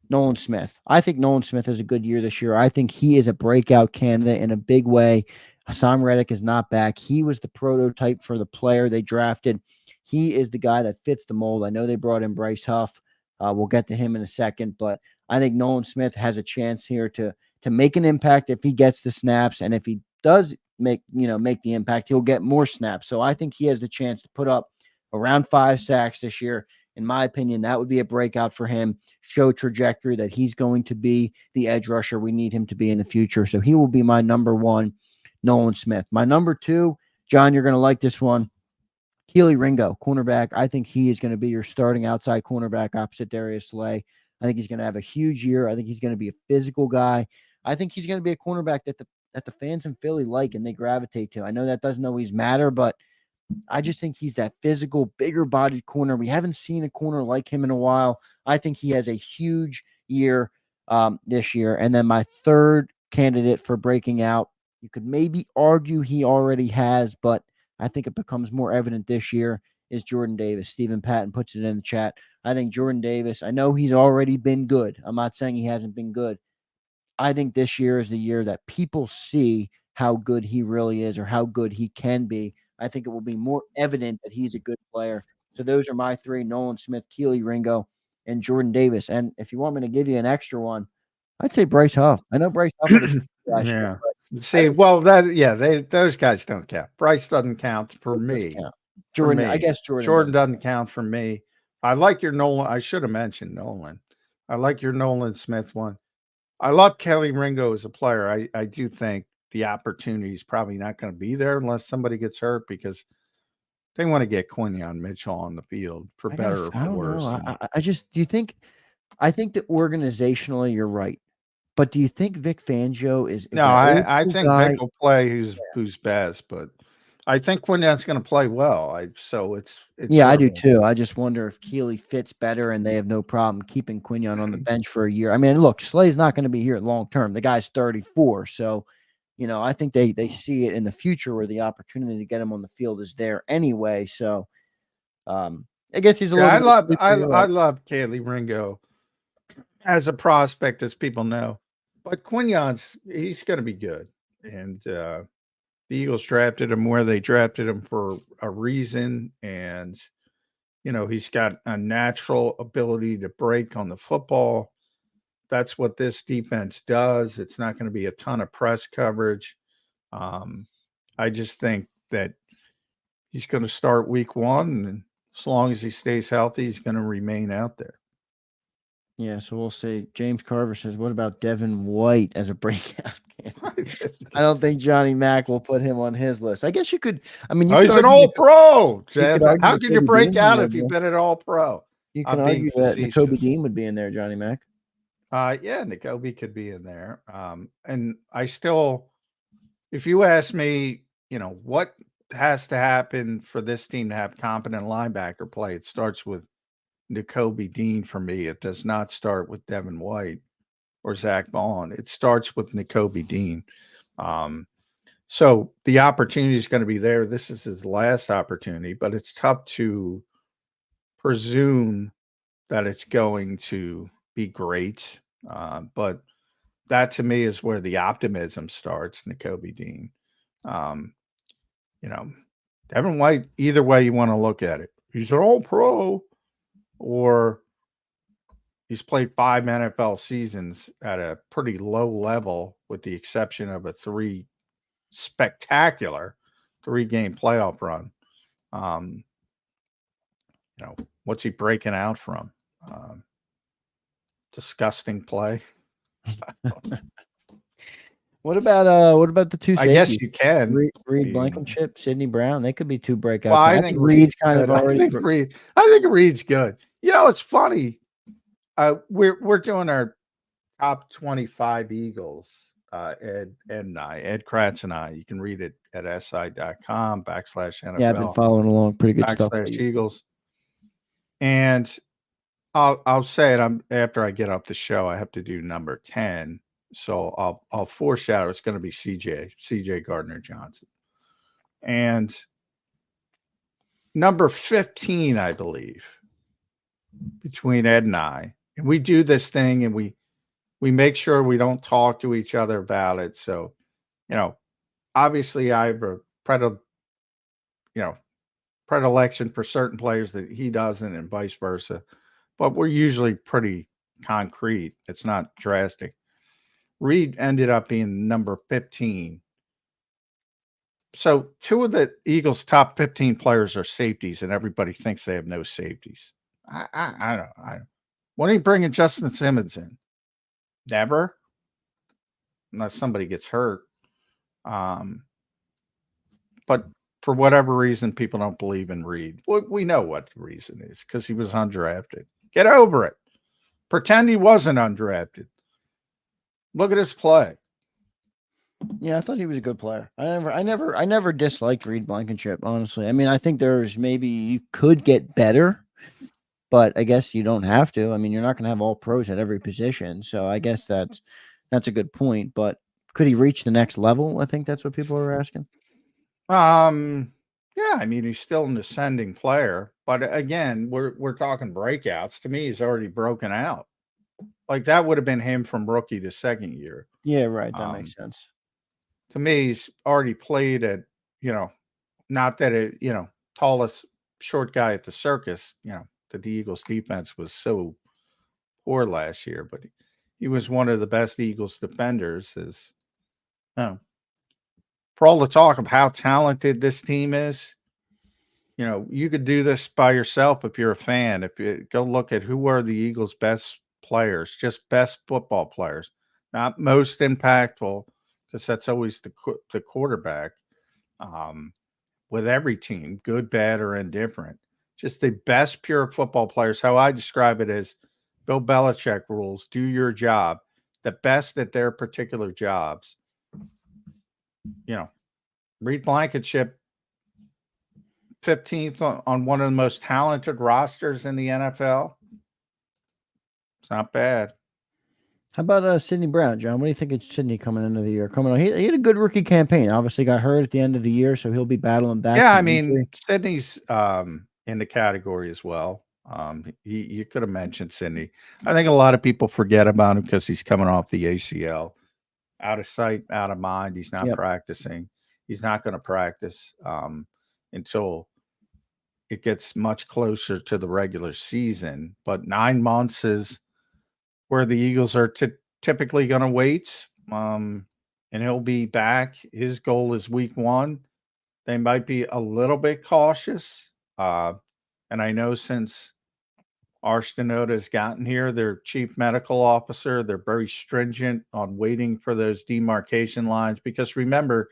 Nolan Smith. I think Nolan Smith has a good year this year. I think he is a breakout candidate in a big way. Hassan Reddick is not back. He was the prototype for the player they drafted. He is the guy that fits the mold. I know they brought in Bryce Huff. We'll get to him in a second, but I think Nolan Smith has a chance here to make an impact if he gets the snaps, and if he does make the impact, he'll get more snaps. So I think he has the chance to put up around 5 sacks this year. In my opinion, that would be a breakout for him. Show trajectory that he's going to be the edge rusher we need him to be in the future. So he will be my number one, Nolan Smith. My number two, John, you're going to like this one. Keely Ringo, cornerback. I think he is going to be your starting outside cornerback opposite Darius Slay. I think he's going to have a huge year. I think he's going to be a physical guy. I think he's going to be a cornerback that the fans in Philly like and they gravitate to. I know that doesn't always matter, but I just think he's that physical, bigger-bodied corner. We haven't seen a corner like him in a while. I think he has a huge year this year. And then my third candidate for breaking out. You could maybe argue he already has, but I think it becomes more evident this year is Jordan Davis. Stephen Patton puts it in the chat. I think Jordan Davis, I know he's already been good. I'm not saying he hasn't been good. I think this year is the year that people see how good he really is or how good he can be. I think it will be more evident that he's a good player. So those are my three: Nolan Smith, Keely Ringo, and Jordan Davis. And if you want me to give you an extra one, I'd say Bryce Huff. I know Bryce Huff had a yeah. See, well, those guys don't count. Bryce doesn't count for me. Jordan, for me. I guess Jordan doesn't count for me. I like your Nolan. I should have mentioned Nolan. I like your Nolan Smith one. I love Kelly Ringo as a player. I do think the opportunity is probably not going to be there unless somebody gets hurt, because they want to get Quinyon Mitchell on the field for better or for worse. I just, I think that organizationally you're right. But do you think Vic Fangio is no, I think Vic will play who's best, but I think Quinyon's going to play well. It's yeah, I do too. I just wonder if Keely fits better and they have no problem keeping Quinyon on the bench for a year. I mean, look, Slay's not going to be here long term. The guy's 34, so I think they see it in the future where the opportunity to get him on the field is there anyway. So, I guess he's a little. I love Keely Ringo as a prospect, as people know, but he's going to be good, and the Eagles drafted him where they drafted him for a reason. And, he's got a natural ability to break on the football. That's what this defense does. It's not going to be a ton of press coverage. I just think that he's going to start week 1. And as long as he stays healthy, he's going to remain out there. Yeah, so we'll see. James Carver says, what about Devin White as a breakout candidate? I don't think Johnny Mack will put him on his list. I guess you could. I mean, he's an all-pro. How could you break out if you've been an all-pro? You can argue that Nakobe Dean would be in there, Johnny Mack. Yeah, Nakobe could be in there. And I still, if you ask me, what has to happen for this team to have competent linebacker play, it starts with Nakobe Dean for me. It does not start with Devin White or Zach Bond. It starts with Nakobe Dean. So the opportunity is going to be there. This is his last opportunity, but it's tough to presume that it's going to be great. But that to me is where the optimism starts, Nakobe Dean. Devin White, either way you want to look at it, he's an all-pro, or he's played 5 NFL seasons at a pretty low level, with the exception of a 3 spectacular 3-game playoff run. What's he breaking out from? Disgusting play. What about the two safeties? I guess you can. Reed Blankenship, Sidney Brown. They could be 2 breakout. Well, I think Reed's kind of already. I think Reed's good. It's funny. We're doing our top 25 Eagles. Ed Kratz and I. You can read it at si.com/NFL. Yeah, I've been following along. Pretty good stuff. Eagles. And I'll say it. After I get up the show, I have to do number 10. So I'll foreshadow it's going to be CJ Gardner-Johnson. And number 15, I believe, between Ed and I. And we do this thing, and we make sure we don't talk to each other about it. So, obviously I have a predilection for certain players that he doesn't, and vice versa. But we're usually pretty concrete. It's not drastic. Reed ended up being number 15. So 2 of the Eagles' top 15 players are safeties, and everybody thinks they have no safeties. I don't. When are you bringing Justin Simmons in? Never, unless somebody gets hurt. But for whatever reason, people don't believe in Reed. We know what the reason is, because he was undrafted. Get over it. Pretend he wasn't undrafted. Look at his play. Yeah, I thought he was a good player. I never disliked Reed Blankenship, honestly. I mean, I think maybe you could get better, but I guess you don't have to. I mean, you're not going to have all pros at every position. So I guess that's a good point. But Could he reach the next level? I think that's what people are asking. Yeah, I mean, he's still an ascending player, but again, we're talking breakouts. To me, he's already broken out. Like that would have been him from rookie to second year. Yeah, right. That makes sense. To me, he's already played at, not that tallest short guy at the circus, the Eagles defense was so poor last year, but he was one of the best Eagles defenders. For all the talk of how talented this team is, you could do this by yourself if you're a fan. If you go look at who are the Eagles' best players, just best football players, not most impactful, because that's always the quarterback. With every team, good, bad, or indifferent, just the best pure football players. How I describe it is Bill Belichick rules: do your job, the best at their particular jobs. Reed Blankenship, 15th on one of the most talented rosters in the NFL. It's not bad. How about Sidney Brown, John? What do you think of Sidney coming into the year? Coming on, he had a good rookie campaign. Obviously, got hurt at the end of the year, so he'll be battling back. Yeah, I mean, Sidney's in the category as well. You could have mentioned Sidney. I think a lot of people forget about him because he's coming off the ACL. Out of sight, out of mind. He's not practicing. He's not going to practice until it gets much closer to the regular season. But 9 months is where the Eagles are typically going to wait. And he'll be back. His goal is week 1. They might be a little bit cautious. And I know since Arstenoda has gotten here, their chief medical officer, they're very stringent on waiting for those demarcation lines. Because remember,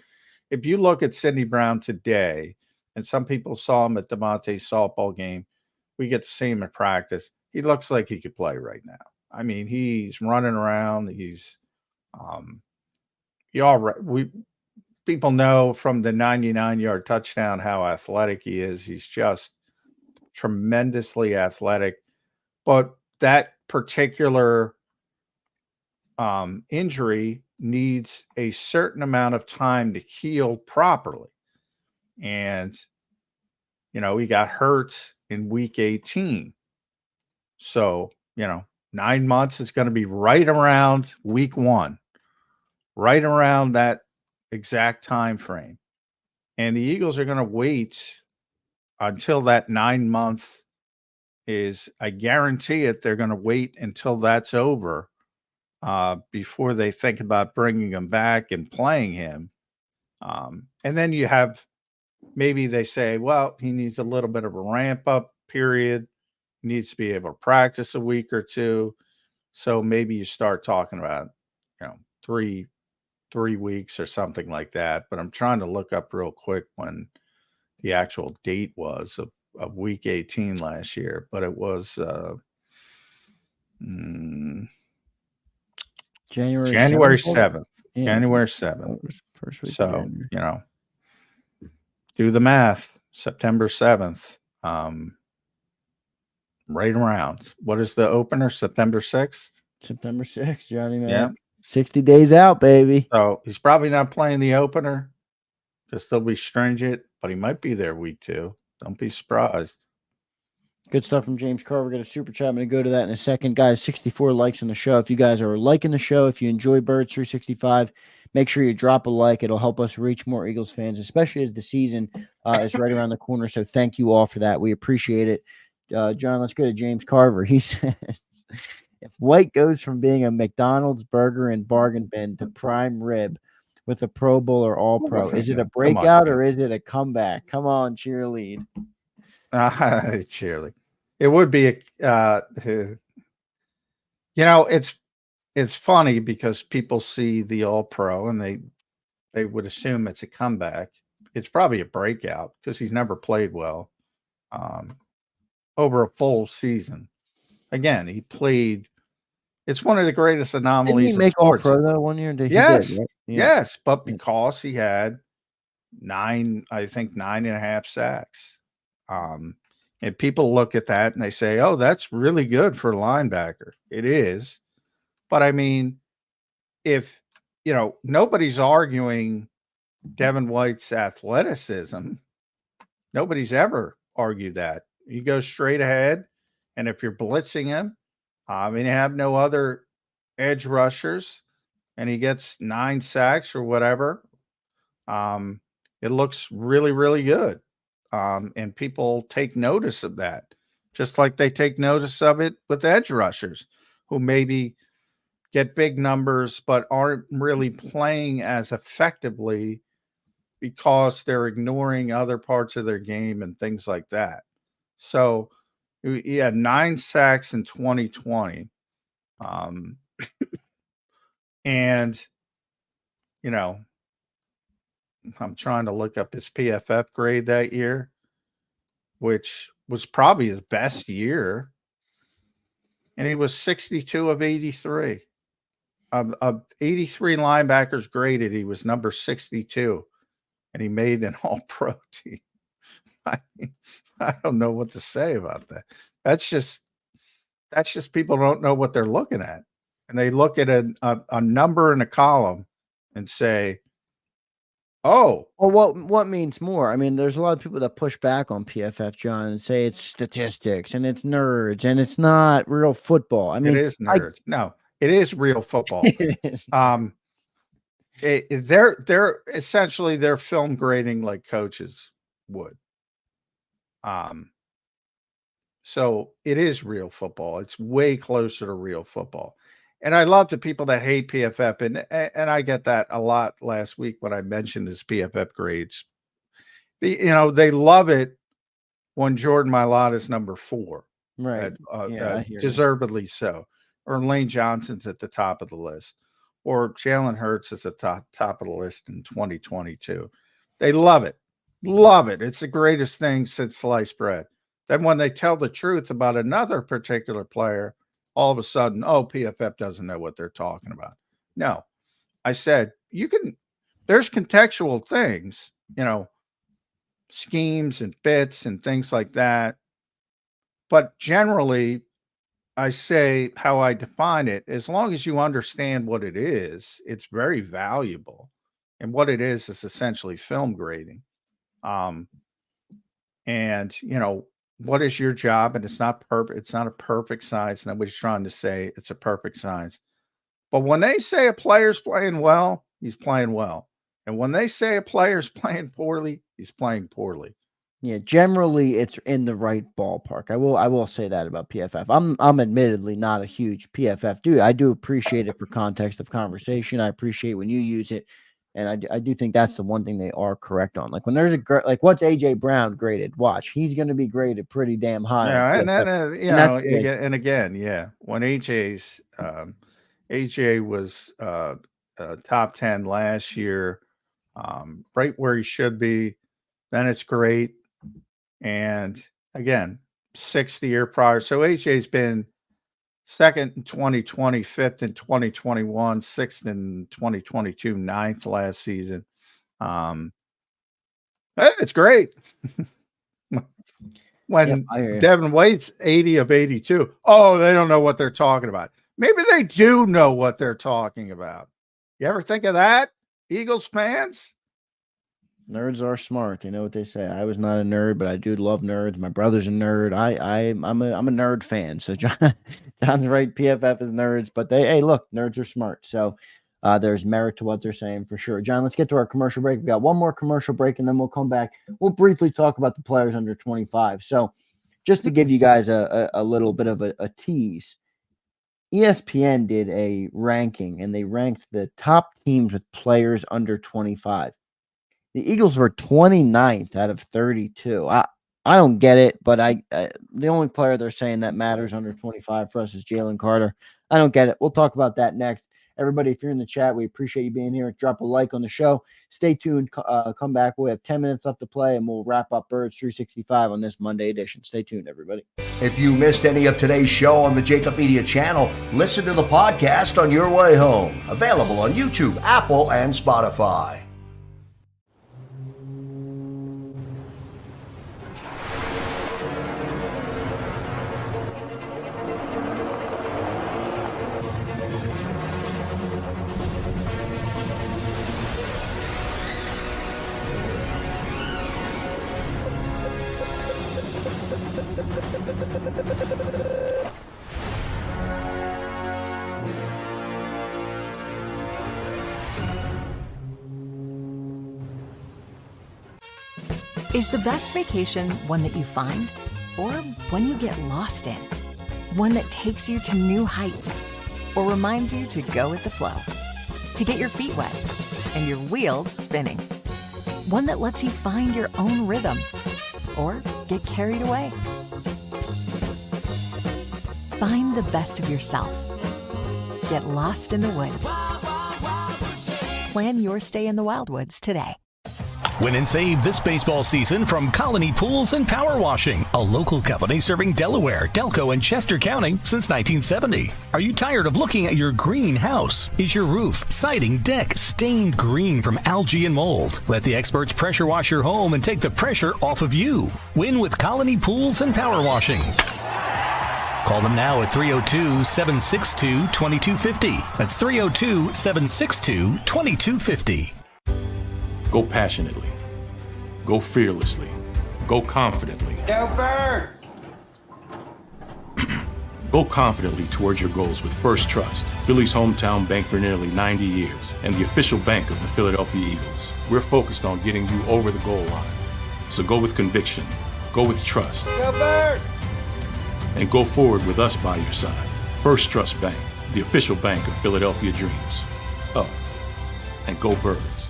if you look at Sidney Brown today, and some people saw him at Devontae's softball game, we get to see him in practice. He looks like he could play right now. I mean, he's running around. He's people know from the 99-yard touchdown how athletic he is. He's just tremendously athletic. But that particular injury needs a certain amount of time to heal properly. And, he got hurt in week 18. So, 9 months is going to be right around week 1, right around that exact time frame. And the Eagles are going to wait until that 9 months is, I guarantee it, they're going to wait until that's over before they think about bringing him back and playing him. And then you have, maybe they say, well, he needs a little bit of a ramp up period. He needs to be able to practice a week or two. So maybe you start talking about, 3 weeks or something like that. But I'm trying to look up real quick when the actual date was of week 18 last year, but it was January 7th. Yeah. January 7th. First week. So, do the math. September 7th. Right around. What is the opener? September 6th? September 6th, Johnny, man. Yeah. 60 days out, baby. So he's probably not playing the opener because they'll be stringent, but he might be there week 2. Don't be surprised. Good stuff from James Carver. Got a super chat. I'm going to go to that in a second. Guys, 64 likes on the show. If you guys are liking the show, if you enjoy Birds 365, make sure you drop a like. It'll help us reach more Eagles fans, especially as the season is right around the corner. So thank you all for that. We appreciate it. John, let's go to James Carver. He says, if White goes from being a McDonald's burger and bargain bin to prime rib with a Pro Bowl or All-Pro, is it a breakout or is it a comeback? Come on, cheerlead. Cheerlead. It would be it's funny because people see the All-Pro and they would assume it's a comeback. It's probably a breakout because he's never played well over a full season. Again, he played. It's one of the greatest anomalies. Didn't he make All-Pro though 1 year? Yes, did, right? yes, but because he had 9.5 sacks. And people look at that and they say, oh, that's really good for a linebacker. It is. But I mean, if nobody's arguing Devin White's athleticism. Nobody's ever argued that. He goes straight ahead, and if you're blitzing him, you have no other edge rushers, and he gets 9 sacks or whatever. It looks really, really good. And people take notice of that, just like they take notice of it with edge rushers who maybe get big numbers but aren't really playing as effectively because they're ignoring other parts of their game and things like that. So he had 9 sacks in 2020. And, I'm trying to look up his PFF grade that year, which was probably his best year. And he was 62 of 83. Of 83 linebackers graded, he was number 62. And he made an all-pro team. I don't know what to say about that. That's just people don't know what they're looking at. And they look at a number in a column and say, oh. Well, what means more? I mean, there's a lot of people that push back on PFF, John, and say it's statistics and it's nerds and it's not real football. I mean, it is nerds. No, it is real football. It is. They're essentially they're film grading like coaches would. So it is real football. It's way closer to real football. And I love the people that hate PFF, and I get that a lot last week when I mentioned his PFF grades. They love it when Jordan Mailata is number 4, right? Deservedly so, or Lane Johnson's at the top of the list, or Jalen Hurts is at the top of the list in 2022. They love it. It's the greatest thing since sliced bread. Then when they tell the truth about another particular player, all of a sudden, PFF doesn't know what they're talking about. No, I said, there's contextual things, schemes and bits and things like that. But generally, I say how I define it, as long as you understand what it is, it's very valuable. And what it is essentially film grading. What is your job? And it's not perfect. It's not a perfect science. Nobody's trying to say it's a perfect science. But when they say a player's playing well, he's playing well. And when they say a player's playing poorly, he's playing poorly. Yeah, generally it's in the right ballpark. I will say that about PFF. I'm admittedly not a huge PFF dude. I do appreciate it for context of conversation. I appreciate when you use it. And I do think that's the one thing they are correct on. Like when there's what's AJ Brown graded? Watch, he's going to be graded pretty damn high. Yeah, and again, when AJ was top 10 last year, right where he should be, then it's great. And again, 6th the year prior. So AJ's been 2nd in 2020, 5th in 2021, 6th in 2022, 9th last season. It's great. When Devin White's 80 of 82, they don't know what they're talking about. Maybe they do know what they're talking about. You ever think of that, Eagles fans? Nerds are smart. They know what they say. I was not a nerd, but I do love nerds. My brother's a nerd. I'm a nerd fan. So John's right. PFF is nerds, but look, nerds are smart. So there's merit to what they're saying for sure. John, let's get to our commercial break. We got one more commercial break, and then we'll come back. We'll briefly talk about the players under 25. So just to give you guys a little bit of a tease, ESPN did a ranking, and they ranked the top teams with players under 25. The Eagles were 29th out of 32. I don't get it, but the only player they're saying that matters under 25 for us is Jalen Carter. I don't get it. We'll talk about that next. Everybody, if you're in the chat, we appreciate you being here. Drop a like on the show. Stay tuned. Come back. We'll have 10 minutes left to play, and we'll wrap up Birds 365 on this Monday edition. Stay tuned, everybody. If you missed any of today's show on the JAKIB Media channel, listen to the podcast on your way home. Available on YouTube, Apple, and Spotify. Is the best vacation one that you find or one you get lost in? One that takes you to new heights or reminds you to go with the flow? To get your feet wet and your wheels spinning? One that lets you find your own rhythm or get carried away? Find the best of yourself. Get lost in the woods. Plan your stay in the Wildwoods today. Win and save this baseball season from Colony Pools and Power Washing, a local company serving Delaware, Delco, and Chester County since 1970. Are you tired of looking at your green house? Is your roof, siding, deck stained green from algae and mold? Let the experts pressure wash your home and take the pressure off of you. Win with Colony Pools and Power Washing. Call them now at 302-762-2250. That's 302-762-2250. Go passionately. Go fearlessly. Go confidently. Go Birds! Go confidently towards your goals with First Trust, Philly's hometown bank for nearly 90 years, and the official bank of the Philadelphia Eagles. We're focused on getting you over the goal line. So go with conviction. Go with trust. Go Birds! And go forward with us by your side. First Trust Bank, the official bank of Philadelphia dreams. Oh, and go Birds.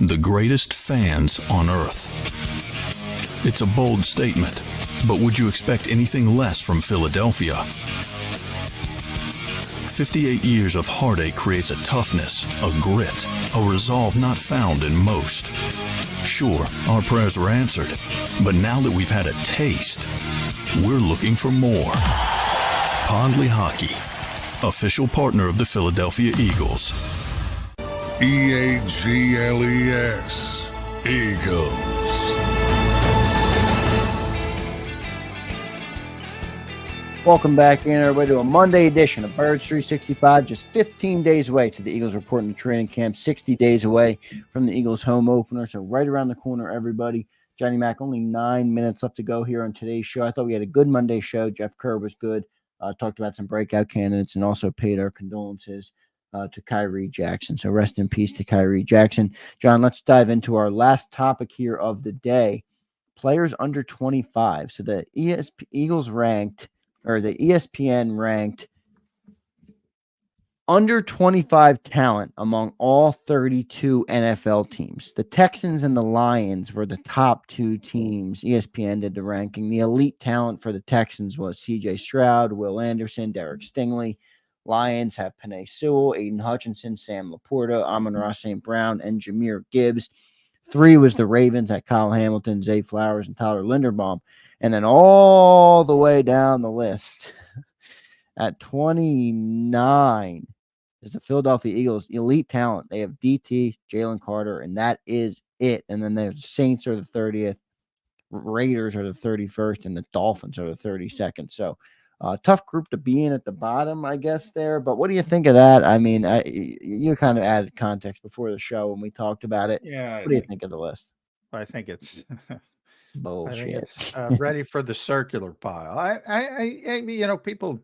The greatest fans on earth. It's a bold statement, but would you expect anything less from Philadelphia? 58 years of heartache creates a toughness, a grit, a resolve not found in most. Sure, our prayers were answered, but now that we've had a taste, we're looking for more. Pondley Hockey, official partner of the Philadelphia Eagles. EAGLES, Eagles. Welcome back in, everybody, to a Monday edition of Birds 365. Just 15 days away to the Eagles reporting to training camp, 60 days away from the Eagles home opener. So right around the corner, everybody. Johnny Mac, only 9 minutes left to go here on today's show. I thought we had a good Monday show. Jeff Kerr was good. Talked about some breakout candidates and also paid our condolences to Khyree Jackson. So rest in peace to Khyree Jackson. John, let's dive into our last topic here of the day. Players under 25. So the Eagles ranked, or the ESPN ranked under 25 talent among all 32 NFL teams. The Texans and the Lions were the top two teams. ESPN did the ranking. The elite talent for the Texans was C.J. Stroud, Will Anderson, Derek Stingley. Lions have Penei Sewell, Aiden Hutchinson, Sam Laporta, Amon-Ra St. Brown, and Jahmyr Gibbs. 3 was the Ravens at Kyle Hamilton, Zay Flowers, and Tyler Linderbaum. And then all the way down the list at 29 is the Philadelphia Eagles elite talent. They have DT, Jalen Carter, and that is it. And then the Saints are the 30th, Raiders are the 31st, and the Dolphins are the 32nd. So tough group to be in at the bottom, I guess, there. But what do you think of that? I mean, you kind of added context before the show when we talked about it. Yeah. What do you think of the list? I think it's bullshit. I think it's ready for the circular pile. People,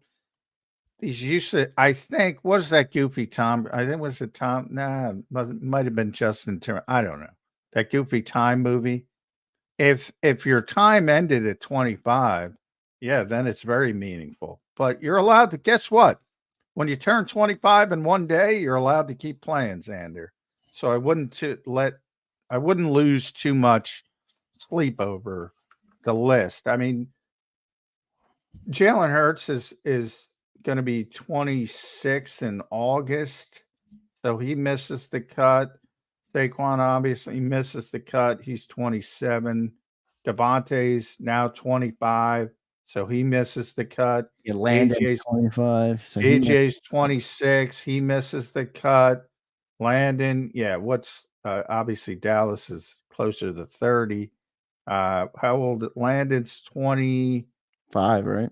these used to, I think, what is that goofy Tom? I think was it Tom? Nah, might have been Justin Timberlake. I don't know. That goofy Time movie. If your time ended at 25, yeah, then it's very meaningful. But you're allowed to, guess what? When you turn 25 in one day, you're allowed to keep playing, Zander. So I wouldn't lose too much sleep over the list. I mean, Jalen Hurts is going to be 26 in August, so he misses the cut. Saquon obviously misses the cut. He's 27. Devontae's now 25, so he misses the cut. AJ's 25. So AJ's 26. He misses the cut. Landon, what's obviously Dallas is closer to 30. How old? Landon's 25, right?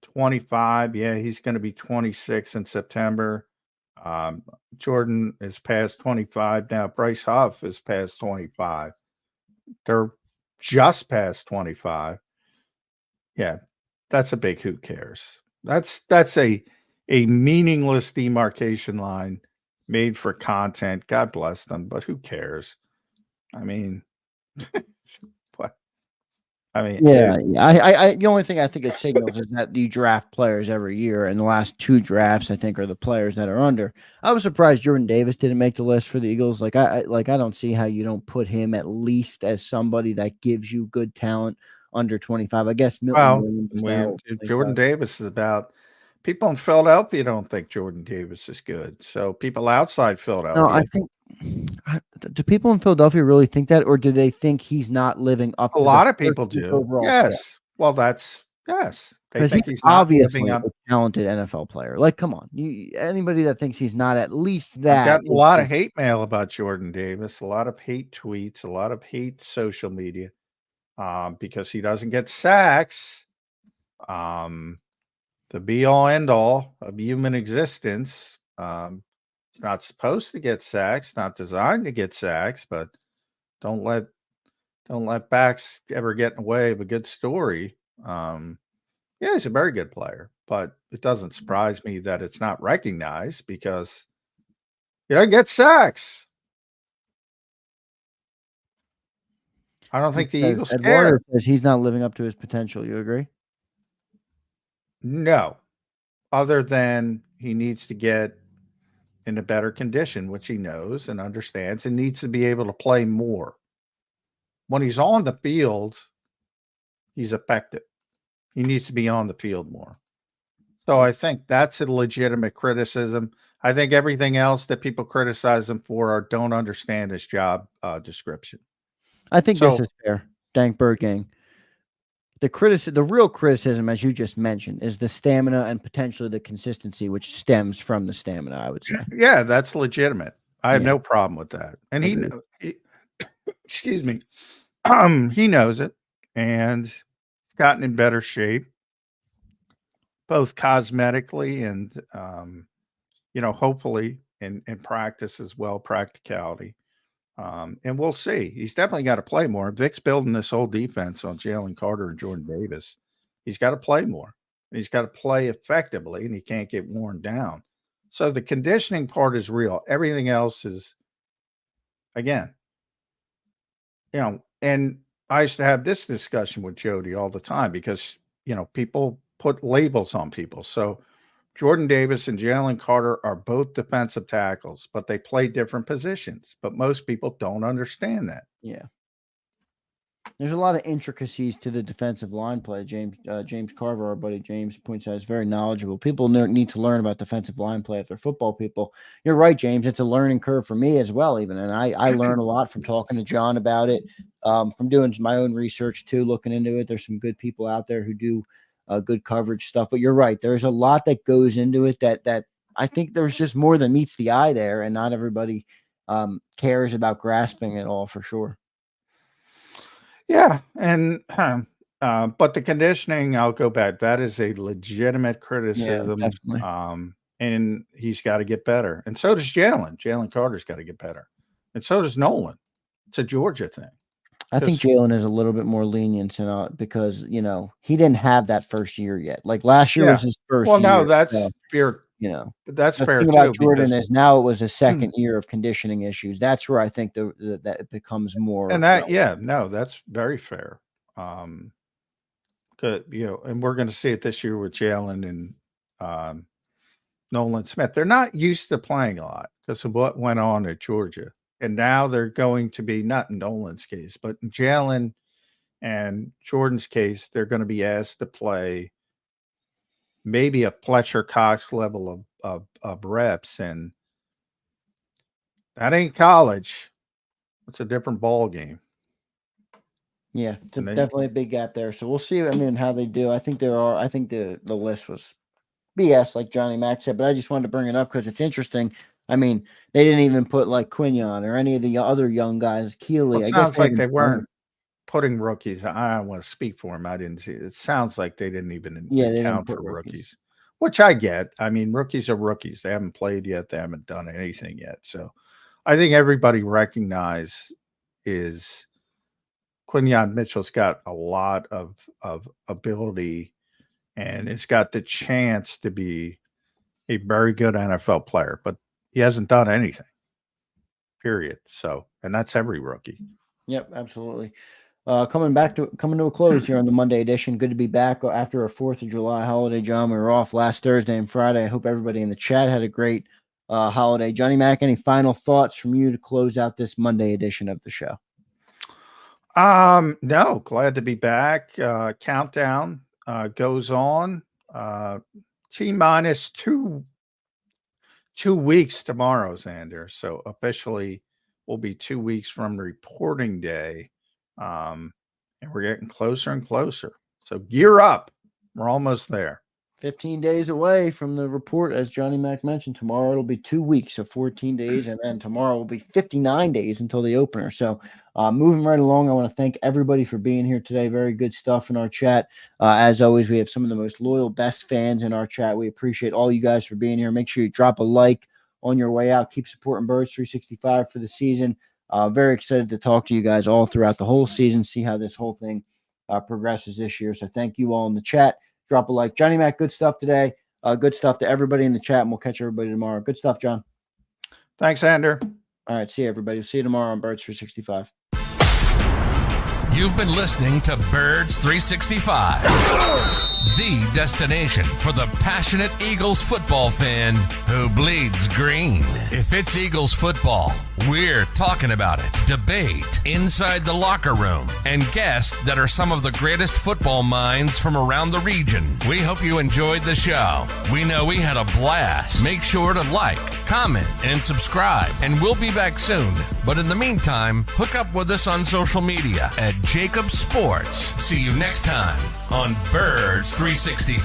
25. Yeah, he's going to be 26 in September. Jordan is past 25 now. Bryce Huff is past 25. they're just past 25. Yeah, that's a big who cares. That's a meaningless demarcation line made for content. God bless them, but who cares? I mean, what? I mean, Yeah, I the only thing I think it signals is that you draft players every year, and the last 2 drafts I think are the players that are under. I was surprised Jordan Davis didn't make the list for the Eagles. Like I don't see how you don't put him at least as somebody that gives you good talent under 25. I guess Milton Williams is now Jordan 25. Davis is about people in Philadelphia don't think Jordan Davis is good. So people outside No, I Philadelphia, think do people in Philadelphia really think that, or do they think he's not living up a to the lot of first people pick do. overall pick? Yes. Well, yes. They Because think he's he's not living obviously a up. talented NFL player. Like, come on, anybody that thinks he's not at least I've that gotten a lot of hate mail about Jordan Davis, a lot of hate tweets, a lot of hate social media, because he doesn't get sacks. The be all end all of human existence. It's not supposed to get sacks, not designed to get sacks, but don't let backs ever get in the way of a good story. Yeah, he's a very good player, but it doesn't surprise me that it's not recognized because he doesn't get sacks. I don't think the Eagles care. says he's not living up to his potential. You agree? No, other than he needs to get in a better condition, which he knows and understands, and needs to be able to play more. When he's on the field, he's effective. He needs to be on the field more. So I think that's a legitimate criticism. I think everything else that people criticize him for or don't understand his job description. I think this is fair. Dank Bird Gang. The real criticism, as you just mentioned, is the stamina and potentially the consistency, which stems from the stamina, I would say. Yeah, that's legitimate. I have no problem with that. And he excuse me, he knows it and gotten in better shape, both cosmetically and, hopefully in practice as well, practicality. And we'll see. He's definitely got to play more. Vic's building this whole defense on Jalen Carter and Jordan Davis. He's got to play more. And he's got to play effectively, and he can't get worn down. So the conditioning part is real. Everything else is, again, and I used to have this discussion with Jody all the time because, people put labels on people. So Jordan Davis and Jalen Carter are both defensive tackles, but they play different positions. But most people don't understand that. Yeah. There's a lot of intricacies to the defensive line play. James Carver, our buddy James, points out is very knowledgeable. People need to learn about defensive line play if they're football people. You're right, James. It's a learning curve for me as well, even. And I learn a lot from talking to John about it, from doing my own research too, looking into it. There's some good people out there who do good coverage stuff. But you're right. There's a lot that goes into it that I think there's just more than meets the eye there, and not everybody cares about grasping it all for sure. Yeah, and but the conditioning, I'll go back. That is a legitimate criticism. Yeah, definitely. And he's got to get better. And so does Jalen. Jalen Carter's got to get better. And so does Nolan. It's a Georgia thing. I think Jalen is a little bit more lenient because, he didn't have that first year yet. Like last year was his first year. Well, no, that's fair. That's fair too. About Jordan is now it was a second year of conditioning issues. That's where I think that it becomes more. And that's very fair. Good, and we're going to see it this year with Jalen and Nolan Smith. They're not used to playing a lot because of what went on at Georgia. And now they're going to be, not in Nolan's case, but in Jalen and Jordan's case, they're going to be asked to play maybe a Fletcher Cox level of reps. And that ain't college. It's a different ball game. Yeah, it's definitely a big gap there. So we'll see, how they do. I think the list was BS, like Johnny Mack said, but I just wanted to bring it up because it's interesting. They didn't even put like Quinion or any of the other young guys. Keeley. Well, it sounds like they weren't putting rookies. I don't want to speak for them. I didn't see it. It sounds like they didn't even account for rookies, which I get. Rookies are rookies. They haven't played yet. They haven't done anything yet. So I think everybody recognizes Quinyon Mitchell's got a lot of ability, and it's got the chance to be a very good NFL player, but he hasn't done anything, period. So, and that's every rookie. Yep, absolutely. Coming to a close here on the Monday edition. Good to be back after a 4th of July holiday, John. We were off last Thursday and Friday. I hope everybody in the chat had a great holiday. Johnny Mac, any final thoughts from you to close out this Monday edition of the show? No, glad to be back. Countdown goes on. T-minus 2 weeks tomorrow, Zander. So officially will be 2 weeks from reporting day. And we're getting closer and closer. So gear up. We're almost there. 15 days away from the report, as Johnny Mac mentioned. Tomorrow it'll be 2 weeks, so 14 days, and then tomorrow will be 59 days until the opener. So moving right along, I want to thank everybody for being here today. Very good stuff in our chat. As always, we have some of the most loyal, best fans in our chat. We appreciate all you guys for being here. Make sure you drop a like on your way out. Keep supporting Birds 365 for the season. Very excited to talk to you guys all throughout the whole season, see how this whole thing progresses this year. So thank you all in the chat. Drop a like. Johnny Mac, good stuff today. Good stuff to everybody in the chat, and we'll catch everybody tomorrow. Good stuff, John. Thanks, Zander. All right, see you, everybody. See you tomorrow on Birds 365. You've been listening to Birds 365, the destination for the passionate Eagles football fan who bleeds green. If it's Eagles football, we're talking about it. Debate, inside the locker room, and guests that are some of the greatest football minds from around the region. We hope you enjoyed the show. We know we had a blast. Make sure to like, comment, and subscribe, and we'll be back soon. But in the meantime, hook up with us on social media at JAKIB Sports. See you next time on Birds 365.